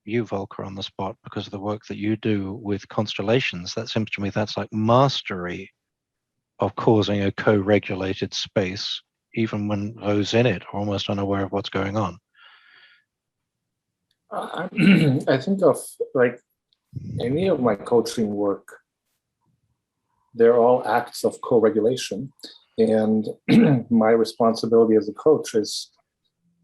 A: you, Volker, on the spot because of the work that you do with constellations. That seems to me that's like mastery of causing a co-regulated space, even when those in it are almost unaware of what's going on.
F: I think of like any of my coaching work, they're all acts of co-regulation. And my responsibility as a coach is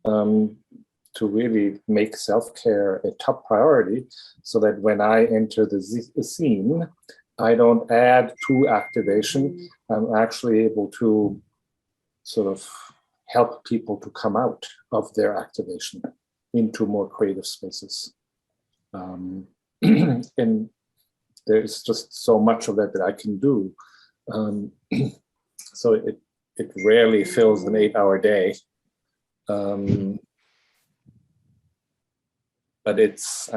F: to really make self-care a top priority, so that when I enter the scene, I don't add to activation. I'm actually able to sort of help people to come out of their activation into more creative spaces. And there's just so much of that I can do. So it rarely fills an 8-hour day. But it's,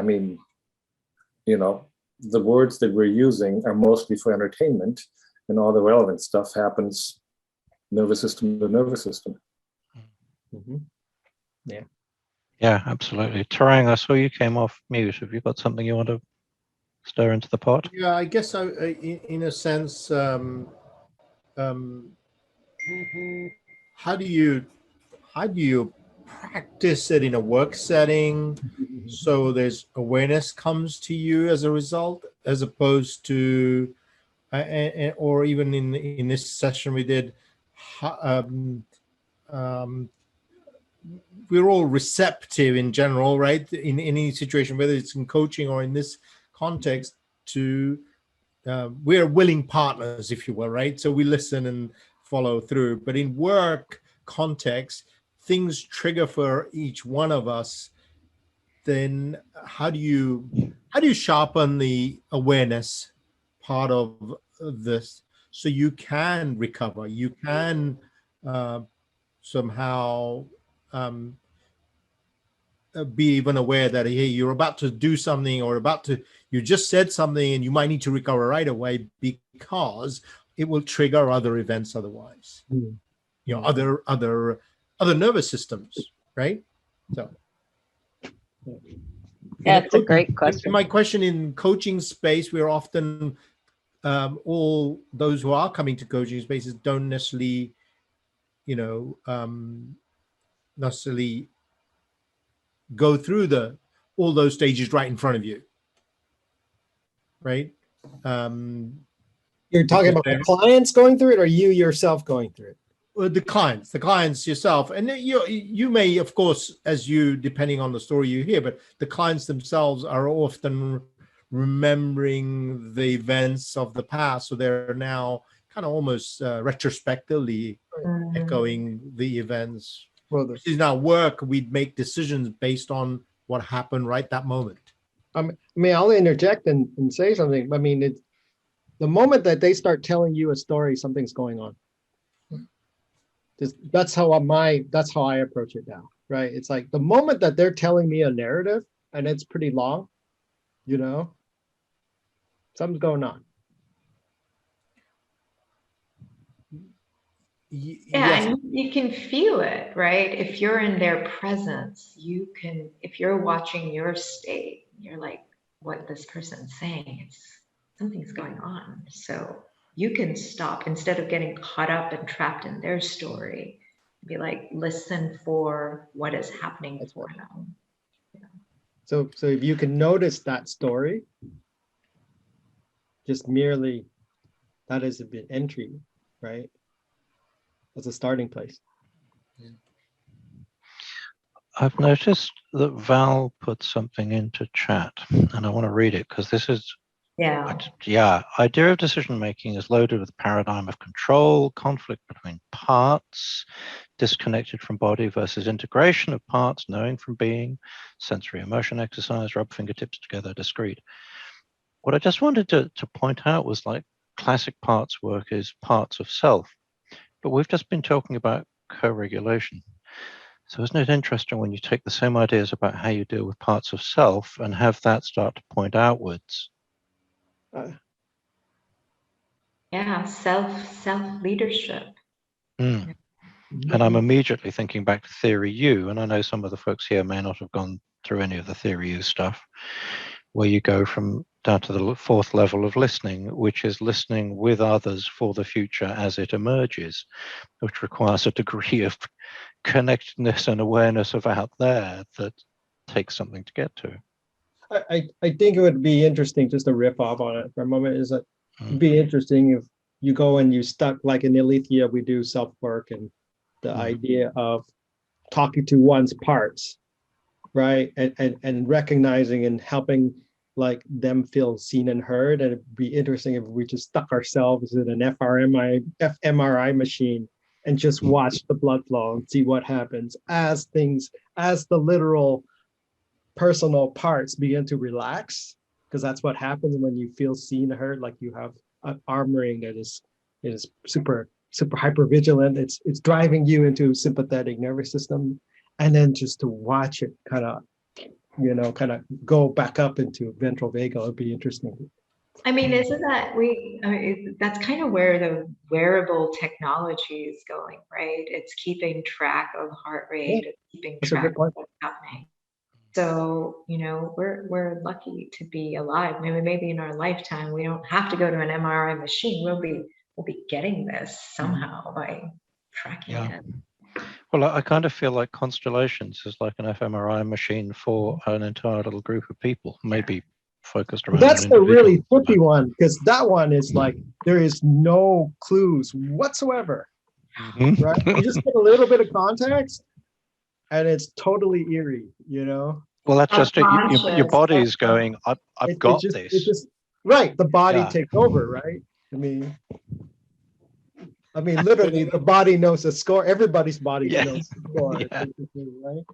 F: the words that we're using are mostly for entertainment, and all the relevant stuff happens nervous system to nervous system.
C: Mm-hmm. Yeah.
A: Yeah, absolutely. Tarang, I saw you came off mute. Have you got something you want to stir into the pot?
N: Yeah, I guess in a sense, how do you practice it in a work setting so there's awareness comes to you as a result, as opposed to or even in this session we did, we're all receptive in general, right? In any situation, whether it's in coaching or in this context, to we're willing partners, if you will, right? So we listen and follow through. But in work context, things trigger for each one of us. Then how do you sharpen the awareness part of this so you can recover? You can somehow be even aware that, hey, you're about to do something, or you just said something and you might need to recover right away because it will trigger other events otherwise. You know, other nervous systems, right? So
K: yeah, it's a great question.
N: My question, in coaching space, we're often all those who are coming to coaching spaces don't necessarily, necessarily go through all those stages right in front of you, right?
O: You're talking about the clients going through it, or you yourself going through it?
N: Well, the clients yourself, and you may, of course, depending on the story you hear, but the clients themselves are often remembering the events of the past, so they're now kind of almost retrospectively echoing the events.
O: Well,
N: this is now work. We'd make decisions based on what happened right that moment.
O: I mean, I'll interject and say something. I mean, it's the moment that they start telling you a story, something's going on. That's how I approach it now, right? It's like the moment that they're telling me a narrative and it's pretty long, something's going on.
G: Yeah, and you can feel it, right? If you're in their presence, if you're watching your state, you're like, what this person's saying, something's going on. So you can stop instead of getting caught up and trapped in their story. Be like, listen for what is happening for them. Yeah.
O: So if you can notice that story, just merely that is a bit entry, right? That's a starting place.
A: I've noticed that Val put something into chat, and I want to read it because this is idea of decision making is loaded with a paradigm of control, conflict between parts, disconnected from body versus integration of parts, knowing from being, sensory emotion exercise, rub fingertips together, discrete. What I just wanted to point out was, like, classic parts work is parts of self, but we've just been talking about co-regulation. So isn't it interesting when you take the same ideas about how you deal with parts of self and have that start to point outwards?
G: Yeah, self leadership.
A: And I'm immediately thinking back to Theory U, and I know some of the folks here may not have gone through any of the Theory U stuff, where you go down to the fourth level of listening, which is listening with others for the future as it emerges, which requires a degree of connectedness and awareness of out there that takes something to get to.
O: I think it would be interesting, just to riff off on it for a moment, is that it'd be interesting if you go and you stuck, like in Alethea, we do self-work, and the idea of talking to one's parts, right? And recognizing and helping like them feel seen and heard. And it'd be interesting if we just stuck ourselves in an fMRI machine and just watch the blood flow and see what happens as the literal personal parts begin to relax, because that's what happens when you feel seen and heard. Like you have an armoring that is super hyper vigilant. It's driving you into sympathetic nervous system, and then just to watch it kind of go back up into ventral vagal would be interesting.
G: I mean, isn't that that's kind of where the wearable technology is going, right? It's keeping track of heart rate, it's keeping track of what's happening. So, we're lucky to be alive. Maybe in our lifetime, we don't have to go to an MRI machine. We'll be getting this somehow by tracking it.
A: Well, I kind of feel like Constellations is like an fMRI machine for an entire little group of people, maybe focused around
O: That's
A: an
O: the
A: individual.
O: really tricky one, because that one is like there is no clues whatsoever.
A: Mhm.
O: Right? You just get a little bit of context, and it's totally eerie.
A: Well, that's just it. Your
B: Unconscious.
A: body's going, I've got
O: It
A: this.
O: just right. The body
A: Yeah.
O: takes over, right? I mean, literally, the body knows the score. Everybody's body
A: Yeah.
O: knows the score,
A: Yeah.
O: basically, right?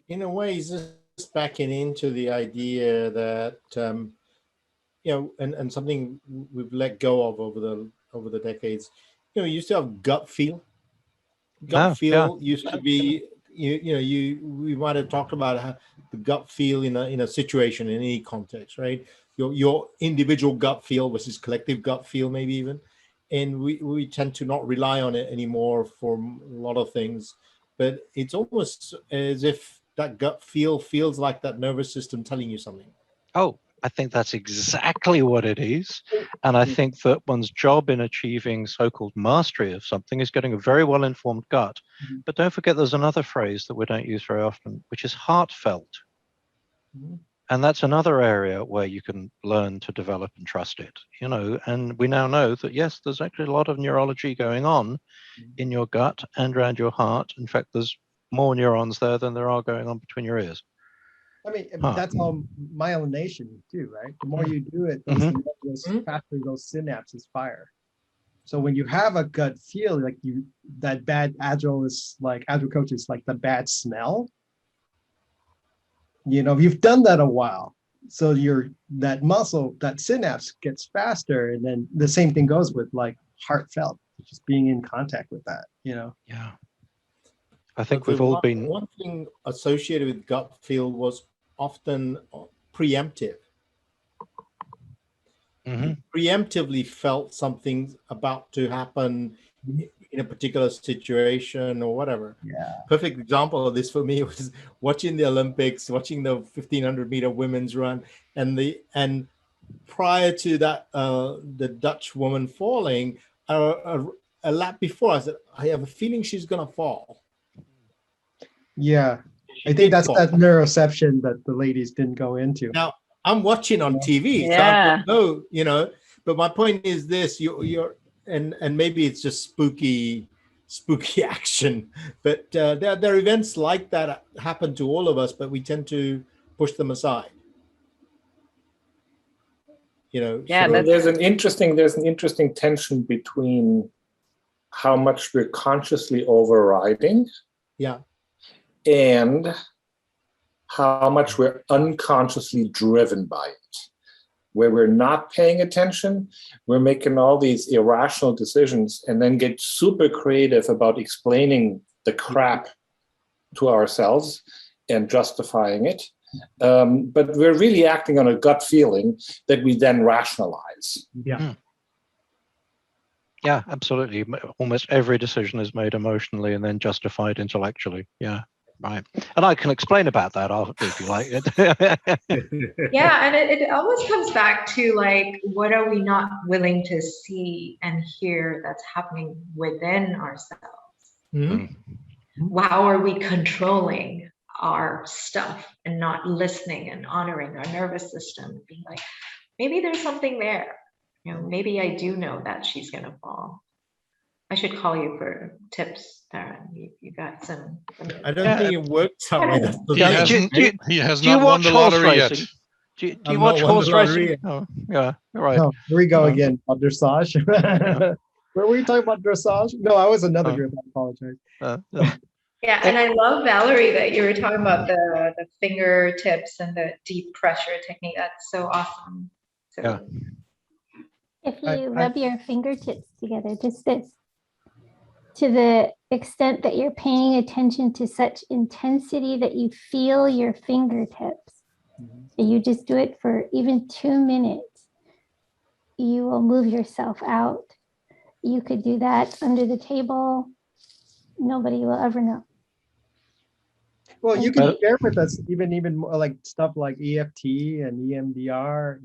N: In a way, it's just backing into the idea that and something we've let go of over the decades. You used to have gut feel. Gut feel used to be we might have talked about how the gut feel in a situation in any context, right? Your individual gut feel versus collective gut feel, maybe even, and we tend to not rely on it anymore for a lot of things. But it's almost as if that gut feel feels like that nervous system telling you something.
A: Oh, I think that's exactly what it is. And I think that one's job in achieving so-called mastery of something is getting a very well-informed gut. But don't forget there's another phrase that we don't use very often, which is heartfelt. And that's another area where you can learn to develop and trust it, and we now know that, yes, there's actually a lot of neurology going on in your gut and around your heart. In fact, there's more neurons there than there are going on between your ears.
O: That's all myelination too, right? The more you do it, those faster those synapses fire. So when you have a gut feel, like that bad agile coach is like the bad smell. You've done that a while, so that muscle, that synapse gets faster, and then the same thing goes with like heartfelt, just being in contact with that.
A: Yeah. I think we've all been.
N: One thing associated with gut feel was often preemptive. Preemptively felt something about to happen in a particular situation or whatever.
O: Yeah.
N: Perfect example of this for me was watching the Olympics, watching the 1500 meter women's run, and prior to that, the Dutch woman falling, a lap before, I said, I have a feeling she's gonna fall.
O: Yeah, I think that's that neuroception that the ladies didn't go into.
N: Now I'm watching on TV,
K: Yeah.
N: so I don't know, but my point is this: you're and maybe it's just spooky action, but there are events like that happen to all of us, but we tend to push them aside.
K: Yeah,
F: so there's an interesting tension between how much we're consciously overriding, and how much we're unconsciously driven by it. Where we're not paying attention, we're making all these irrational decisions and then get super creative about explaining the crap to ourselves and justifying it. But we're really acting on a gut feeling that we then rationalize.
O: Yeah.
A: Yeah, absolutely. Almost every decision is made emotionally and then justified intellectually. Yeah, right. And I can explain about that if you like it.
G: Yeah, and it almost comes back to like, what are we not willing to see and hear that's happening within ourselves? How are we controlling our stuff and not listening and honoring our nervous system? Being like, maybe there's something there. Maybe I do know that she's gonna fall. I should call you for tips, Darren. You got some.
N: I don't think it works that way.
I: He has not won the lottery yet.
A: Do you watch horse racing? Oh, yeah, right.
O: No, here we go again. Dressage. Where were you talking about dressage? No, I was another group. I apologize.
G: Yeah, and I love, Valerie, that you were talking about the fingertips and the deep pressure technique. That's so awesome. So,
A: yeah.
J: If you rub your fingertips together, just this, to the extent that you're paying attention to such intensity that you feel your fingertips, and you just do it for even 2 minutes, you will move yourself out. You could do that under the table. Nobody will ever know.
O: Well, you can share with us even more like stuff like EFT and EMDR,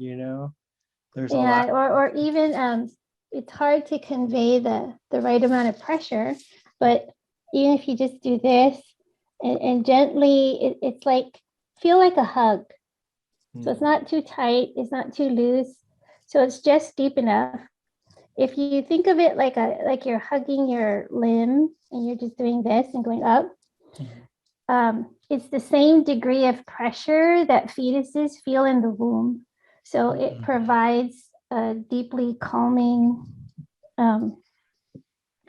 O: There's a lot.
J: Or even it's hard to convey the right amount of pressure, but even if you just do this and gently, it's like, feel like a hug. So it's not too tight, it's not too loose. So it's just deep enough. If you think of it like you're hugging your limb and you're just doing this and going up, it's the same degree of pressure that fetuses feel in the womb. So it provides a deeply calming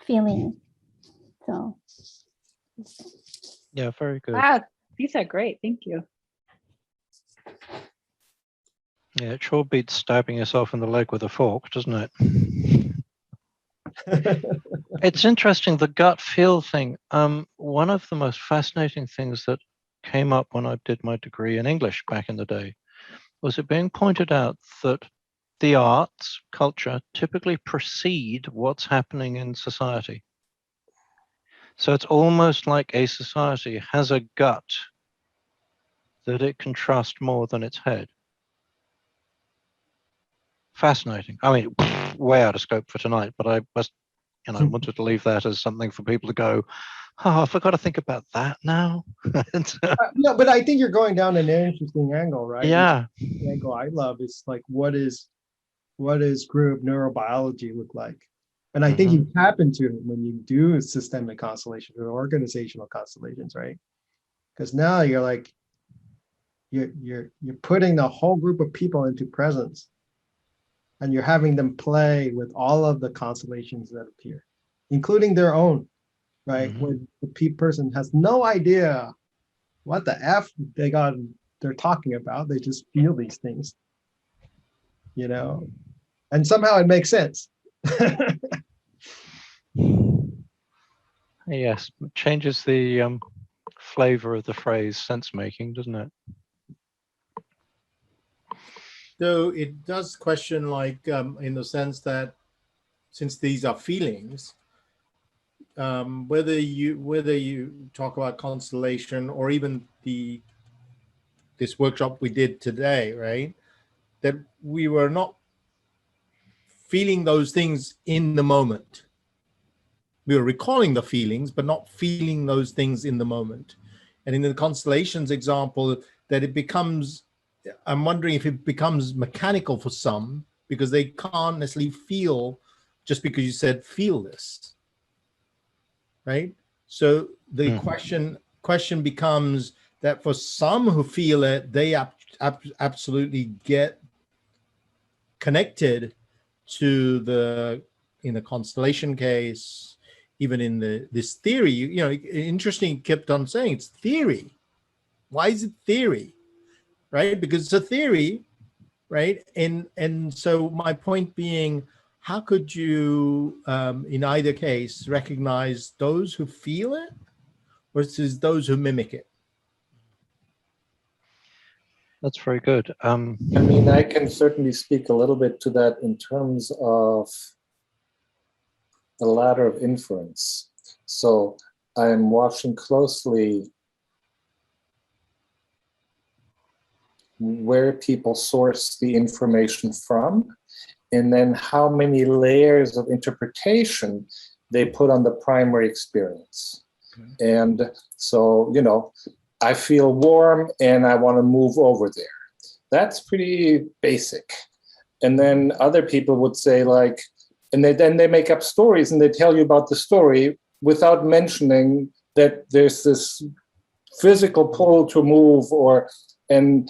J: feeling. So
A: Yeah, very good.
K: Wow, these are great. Thank you.
A: Yeah, it sure beats stabbing yourself in the leg with a fork, doesn't it? It's interesting, the gut feel thing. One of the most fascinating things that came up when I did my degree in English back in the day was it being pointed out that the arts, culture, typically precede what's happening in society. So it's almost like a society has a gut that it can trust more than its head. Fascinating. I mean, way out of scope for tonight, but I must, wanted to leave that as something for people to go, oh, I forgot to think about that now.
O: No, but I think you're going down an interesting angle, right?
A: Yeah.
O: The angle I love is like, what does group neurobiology look like? And I think you tap into it when you do systemic constellations or organizational constellations, right? Because now you're like, you're putting the whole group of people into presence, and you're having them play with all of the constellations that appear, including their own, right? When the person has no idea what the F they're talking about. They just feel these things, and somehow it makes sense.
A: Yes, it changes the flavor of the phrase sense making, doesn't it?
N: So it does question, like, in the sense that since these are feelings, whether you talk about constellation or even this workshop we did today, right? That we were not feeling those things in the moment. We were recalling the feelings, but not feeling those things in the moment. And in the constellations example, that it becomes, I'm wondering if it becomes mechanical for some, because they can't necessarily feel just because you said feel this, right? So the question becomes that for some who feel it, they absolutely get connected to in the constellation case, even in this theory, interesting, kept on saying it's theory. Why is it theory? Right? Because it's a theory, right? And so my point being, how could you, in either case, recognize those who feel it versus those who mimic it?
A: That's very good.
F: I mean, I can certainly speak a little bit to that in terms of the ladder of inference. So I'm watching closely where people source the information from, and then how many layers of interpretation they put on the primary experience. And so, I feel warm and I want to move over there. That's pretty basic. And then other people would say, like, and then they make up stories and they tell you about the story without mentioning that there's this physical pull to move, and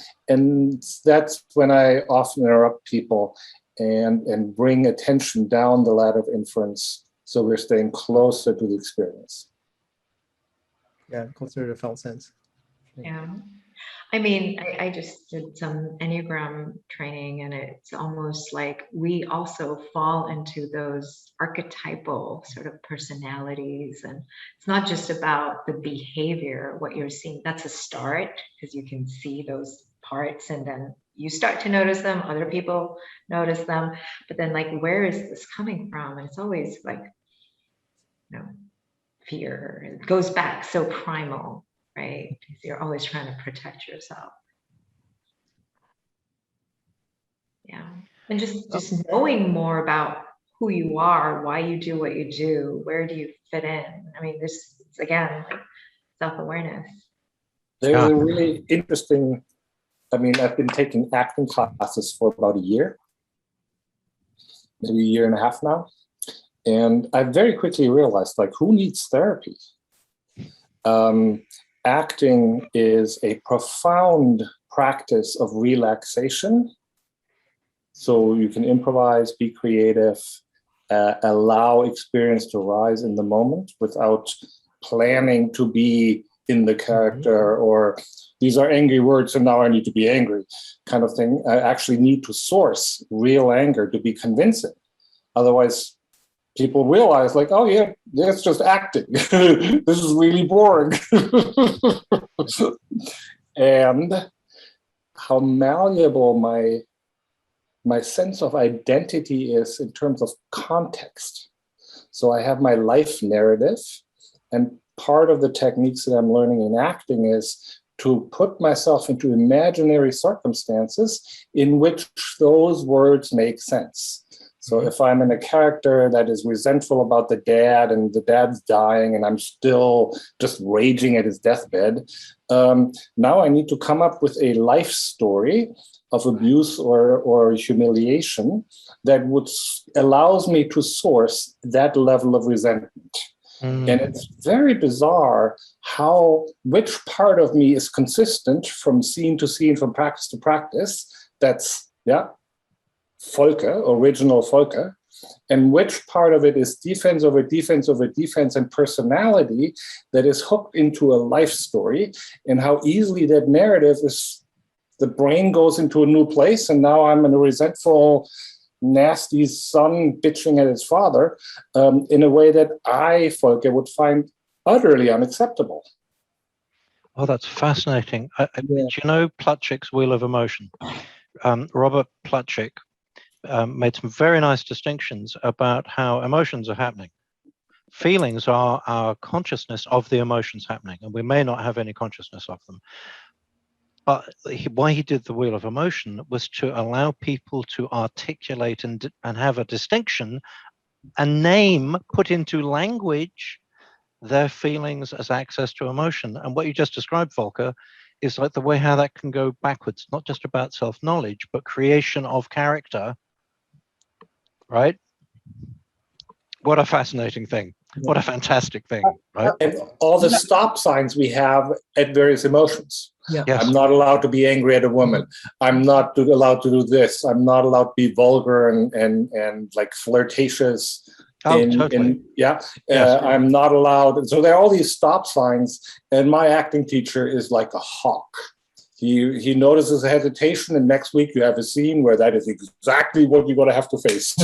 F: that's when I often interrupt people and bring attention down the ladder of inference, so we're staying closer to the experience.
O: Yeah, closer to felt sense.
G: Yeah. I mean, I just did some Enneagram training, and it's almost like we also fall into those archetypal sort of personalities. And it's not just about the behavior, what you're seeing. That's a start, because you can see those parts and then you start to notice them, other people notice them. But then, like, where is this coming from? And it's always like, fear. It goes back so primal. Right? Because you're always trying to protect yourself. Yeah. And just knowing more about who you are, why you do what you do, where do you fit in? I mean, this is, again, like, self-awareness.
F: There's a really interesting I mean, I've been taking acting classes for about a year, maybe a year and a half now. And I very quickly realized, like, who needs therapy? Acting is a profound practice of relaxation. So you can improvise, be creative, allow experience to arise in the moment without planning to be in the character, or these are angry words and now I need to be angry kind of thing. I actually need to source real anger to be convincing. Otherwise, people realize, like, oh yeah, that's just acting. This is really boring. And how malleable my sense of identity is in terms of context. So I have my life narrative, and part of the techniques that I'm learning in acting is to put myself into imaginary circumstances in which those words make sense. So if I'm in a character that is resentful about the dad and the dad's dying and I'm still just raging at his deathbed, now I need to come up with a life story of abuse or humiliation that allows me to source that level of resentment. And it's very bizarre which part of me is consistent from scene to scene, from practice to practice. That's, original Volker, and which part of it is defense over defense over defense and personality that is hooked into a life story, and how easily that narrative is, the brain goes into a new place, and now I'm in a resentful, nasty son bitching at his father in a way that I, Volker, would find utterly unacceptable.
A: Oh, that's fascinating. Do you know Plutchik's Wheel of Emotion? Robert Plutchik made some very nice distinctions about how emotions are happening. Feelings are our consciousness of the emotions happening, and we may not have any consciousness of them. But why he did the Wheel of Emotion was to allow people to articulate and have a distinction, a name, put into language their feelings as access to emotion. And what you just described, Volker, is like the way how that can go backwards, not just about self-knowledge, but creation of character, right? What a fascinating thing. What a fantastic thing, right?
F: And all the stop signs we have at various emotions.
C: Yes.
F: I'm not allowed to be angry at a woman. I'm not allowed to do this. I'm not allowed to be vulgar and like flirtatious.
A: Totally.
F: Yes. I'm not allowed. So there are all these stop signs, and my acting teacher is like a hawk. He notices a hesitation, and next week you have a scene where that is exactly what you're going to have to face.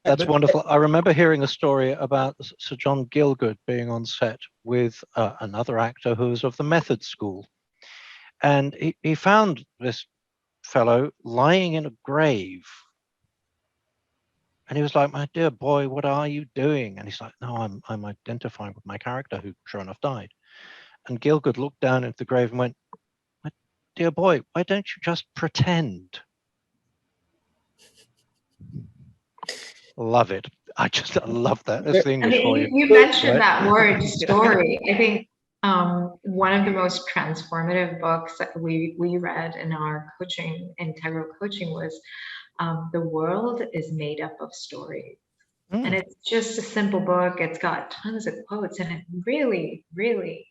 A: That's wonderful. I remember hearing a story about Sir John Gielgud being on set with another actor who was of the method school. And he found this fellow lying in a grave. And he was like, "My dear boy, what are you doing?" And he's like, "No, I'm identifying with my character who sure enough died." And Gielgud looked down into the grave and went, "My dear boy, why don't you just pretend?" Love it. I love that. That's the English for you.
G: You mentioned that word, story. I think one of the most transformative books that we read in our coaching, integral coaching, was The World is Made Up of Stories. And it's just a simple book. It's got tons of quotes, and it really, really,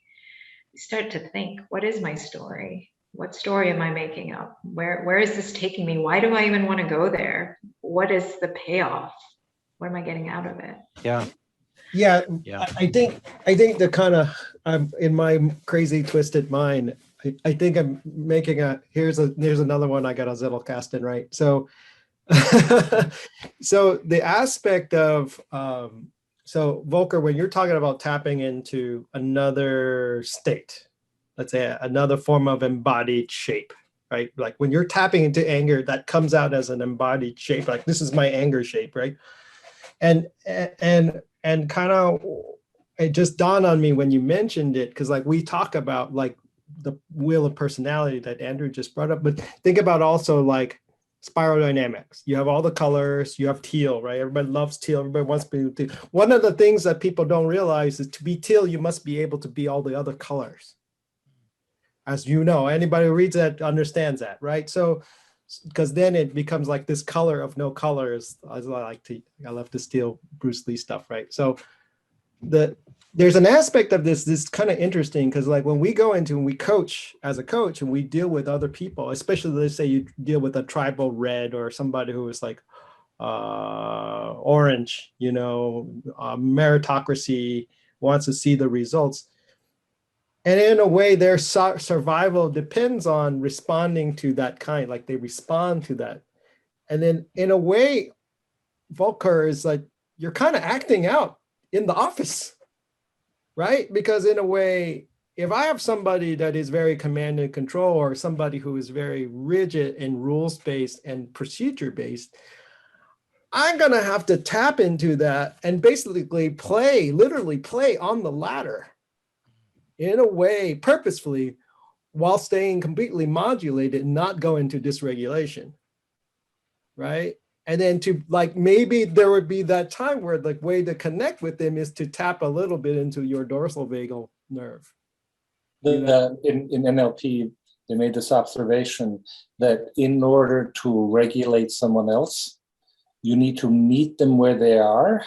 G: you start to think, what is my story? What story am I making up? Where is this taking me? Why do I even want to go there? What is the payoff? What am I getting out of it?
O: Yeah. I think the kind of in my crazy twisted mind, I think I'm making here's another one I got a Zettelkasten in, right? So so the aspect of so Volker, when you're talking about tapping into another state, let's say another form of embodied shape, right? Like when you're tapping into anger, that comes out as an embodied shape. Like this is my anger shape, right? And kind of, it just dawned on me when you mentioned it, because like we talk about like the wheel of personality that Andrew just brought up, but think about also like spiral dynamics. You have all the colors, you have teal, right? Everybody loves teal, everybody wants to be teal. One of the things that people don't realize is to be teal, you must be able to be all the other colors. as you know, anybody who reads that understands that, right? So, because then it becomes like this color of no colors. I love to steal Bruce Lee stuff, right? So there's an aspect of this kind of interesting, because like when we go into and we coach as a coach and we deal with other people, especially let's say you deal with a tribal red or somebody who is like orange, meritocracy, wants to see the results. And in a way, their survival depends on responding to that kind, like they respond to that. And then in a way, Volker is like, you're kind of acting out in the office, right? Because in a way, if I have somebody that is very command and control, or somebody who is very rigid and rules-based and procedure-based, I'm going to have to tap into that and basically literally play on the ladder in a way purposefully, while staying completely modulated and not go into dysregulation, right? And then to like, maybe there would be that time where the way to connect with them is to tap a little bit into your dorsal vagal nerve.
F: In NLP, they made this observation that in order to regulate someone else, you need to meet them where they are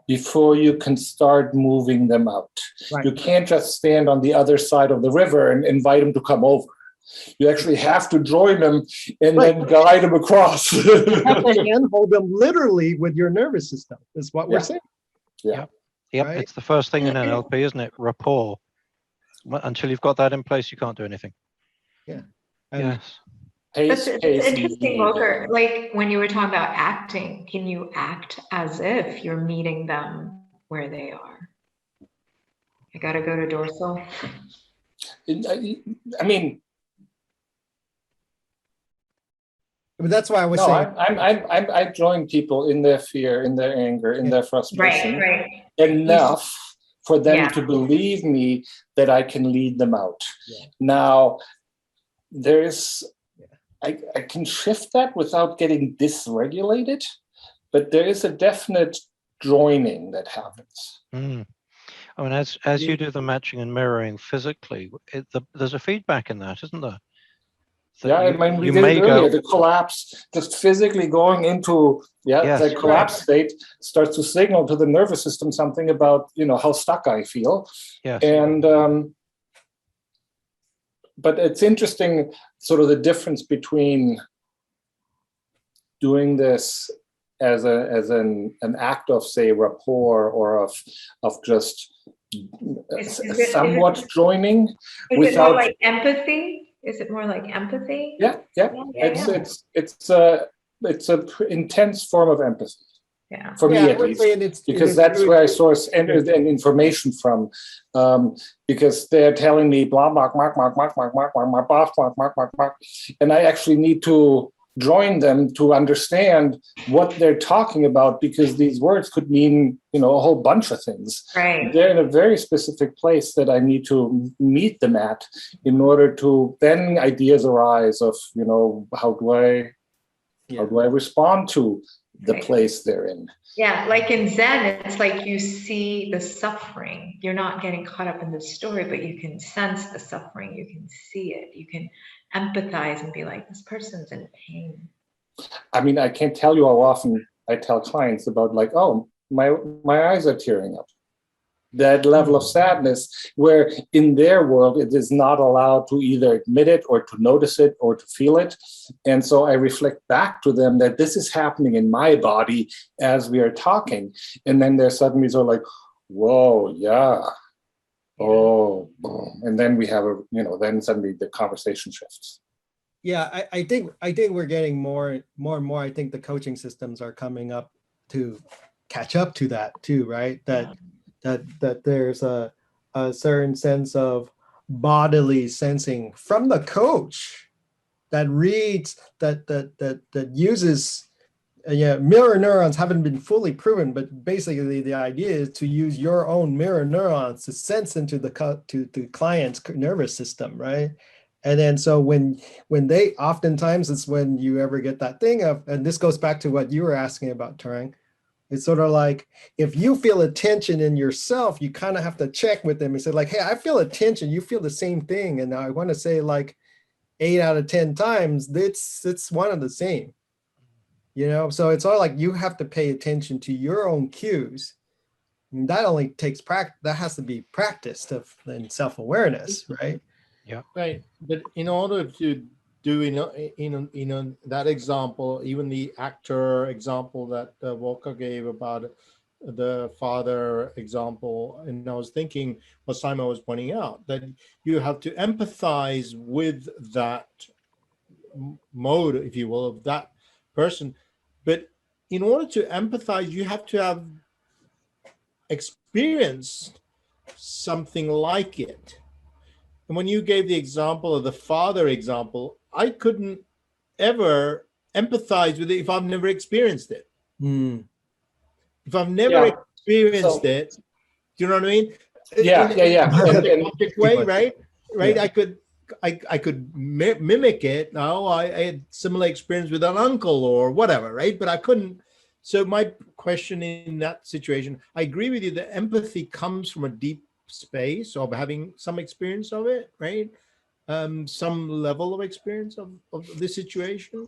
F: before you can start moving them out. Right. You can't just stand on the other side of the river and invite them to come over. You actually have to join them and then guide them across.
O: And hold them literally with your nervous system, is what we're saying.
F: Yeah.
A: Yep. Right? It's the first thing in NLP, isn't it? Rapport. Until you've got that in place, you can't do anything.
O: Yeah.
A: Yes.
G: It's interesting, Volker. Like when you were talking about acting, can you act as if you're meeting them where they are? I gotta go to dorsal.
F: I mean,
O: but that's why I was saying.
F: I join people in their fear, in their anger, in their frustration,
G: right.
F: enough for them to believe me that I can lead them out. Yeah. Now, I can shift that without getting dysregulated, but there is a definite joining that happens.
A: Mm. I mean, as you do the matching and mirroring physically, there's a feedback in that, isn't there?
F: That we did it earlier. The collapse, just physically going into the collapse state starts to signal to the nervous system something about how stuck I feel.
A: Yes.
F: And but it's interesting, sort of the difference between doing this as an act of, say, rapport, or of just somewhat joining.
G: Is it more like empathy? Is it more like empathy?
F: Yeah. It's a intense form of empathy.
G: Yeah.
F: For me, at least, because that's where I source and information from. Because they're telling me blah blah mark, and I actually need to join them to understand what they're talking about, because these words could mean a whole bunch of things.
G: Right.
F: They're in a very specific place that I need to meet them at in order to then ideas arise of how do I respond to the place they're in.
G: Yeah, like in Zen, it's like you see the suffering. You're not getting caught up in the story, but you can sense the suffering. You can see it. You can empathize and be like, this person's in pain.
F: I mean, I can't tell you how often I tell clients about like, oh, my eyes are tearing up. That level of sadness, where in their world it is not allowed to either admit it or to notice it or to feel it. And so I reflect back to them that this is happening in my body as we are talking. And then they're suddenly sort of like, whoa, yeah. Oh, and then we have then suddenly the conversation shifts.
O: Yeah, I think we're getting more and more. I think the coaching systems are coming up to catch up to that too, right? That there's a certain sense of bodily sensing from the coach that reads, that uses, mirror neurons haven't been fully proven, but basically the idea is to use your own mirror neurons to sense into the client's nervous system, right? And then so when they, oftentimes it's when you ever get that thing of, and this goes back to what you were asking about, Tarang, It's sort of like if you feel a tension in yourself, you kind of have to check with them and say like, hey, I feel a tension. You feel the same thing. And I want to say like 8 out of 10 times, it's one of the same. You know, so it's all like you have to pay attention to your own cues. And that only takes practice. That has to be practiced and self-awareness, right?
A: Yeah.
N: Right. But in order to do in that example, even the actor example that Walker gave about the father example, and I was thinking what Simon was pointing out, that you have to empathize with that mode, if you will, of that person. But in order to empathize, you have to have experienced something like it. And when you gave the example of the father example, I couldn't ever empathize with it if I've never experienced it. If I've never experienced it, do you know what I mean?
F: Yeah.
N: In a logic way, right?
F: Yeah.
N: I could mimic it. Now I had similar experience with an uncle or whatever, right? But I couldn't. So my question in that situation, I agree with you that empathy comes from a deep space of having some experience of it, right? Some level of experience of the situation.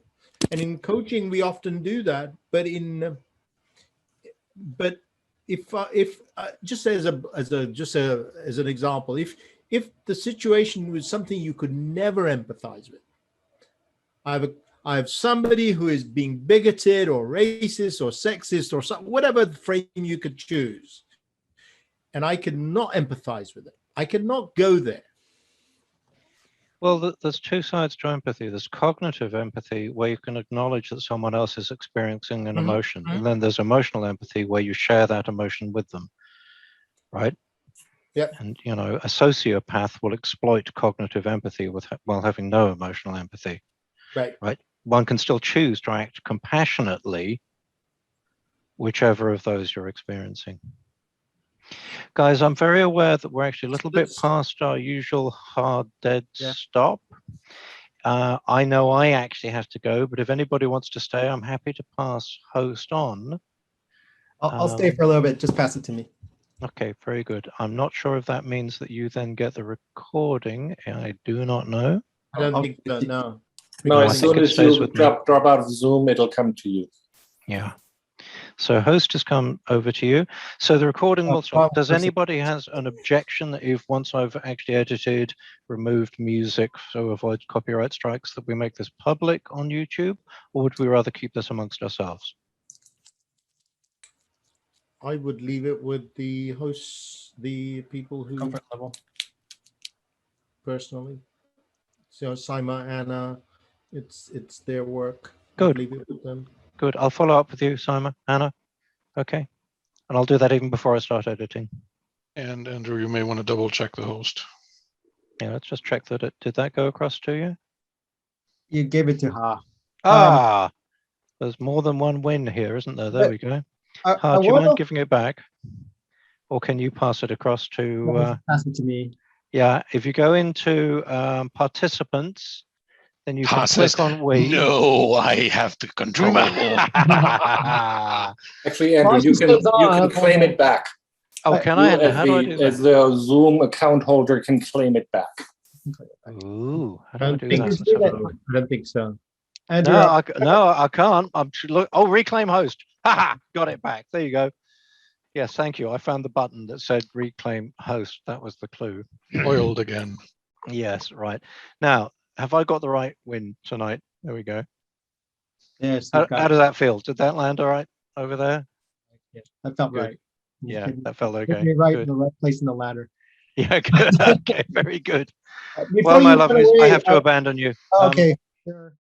N: And in coaching, we often do that. But if just as an example, if the situation was something you could never empathize with, I have somebody who is being bigoted or racist or sexist or some, whatever frame you could choose, and I cannot empathize with it. I cannot go there.
A: Well, there's two sides to empathy. There's cognitive empathy, where you can acknowledge that someone else is experiencing an emotion. And then there's emotional empathy, where you share that emotion with them, right?
N: Yeah.
A: And, you know, a sociopath will exploit cognitive empathy while having no emotional empathy.
N: Right.
A: Right. One can still choose to act compassionately, whichever of those you're experiencing. Guys, I'm very aware that we're actually a little bit past our usual hard dead stop. I know I actually have to go, but if anybody wants to stay, I'm happy to pass host on.
O: I'll stay for a little bit. Just pass it to me.
A: Okay, very good. I'm not sure if that means that you then get the recording. I do not know.
N: I don't think so, no.
F: No, as soon as you drop out of Zoom, it'll come to you.
A: Yeah. So host has come over to you. So the recording will stop. Does anybody has an objection that if once I've actually edited, removed music, so avoid copyright strikes, that we make this public on YouTube, or would we rather keep this amongst ourselves?
N: I would leave it with the hosts, the people who
O: comfort level.
N: Personally. So Simon, Anna, it's their work.
A: Good.
N: Leave it with them.
A: Good. I'll follow up with you, Simon, Anna. Okay. And I'll do that even before I start editing.
I: And Andrew, you may want to double check the host.
A: Yeah, let's just check that did that go across to you?
O: You gave it to Ha.
A: There's more than one win here, isn't there? There we go.
O: I
A: do you mind
O: wanna-
A: giving it back? Or can you pass it across to...
O: pass it to me.
A: Yeah, if you go into participants, then you can click on we.
I: No, I have to control.
F: Actually, Andrew, you can claim it back.
A: Oh, can I?
F: You,
A: How do I do
F: as
A: that?
F: the Zoom account holder, can claim it back.
A: Ooh, how do
N: I
A: I
N: don't
A: do
N: think
A: that?
N: it's
A: Let's have a look.
N: I don't think so.
O: Andrew,
A: No, I can't. Oh, reclaim host. Haha, got it back. There you go. Yes, thank you. I found the button that said reclaim host. That was the clue.
I: Oiled again.
A: Yes, right. Now, have I got the right win tonight? There we go.
O: Yes.
A: How does that feel? Did that land all right over there?
O: That felt
A: Good.
O: right.
A: Yeah,
O: Hit
A: that felt
O: me
A: okay.
O: right in
A: Good.
O: the right place in the ladder.
A: Yeah, good. Okay, very good.
O: Before
A: Well, my
O: you run
A: lovelies, I
O: away,
A: have to abandon you.
O: Okay. Sure.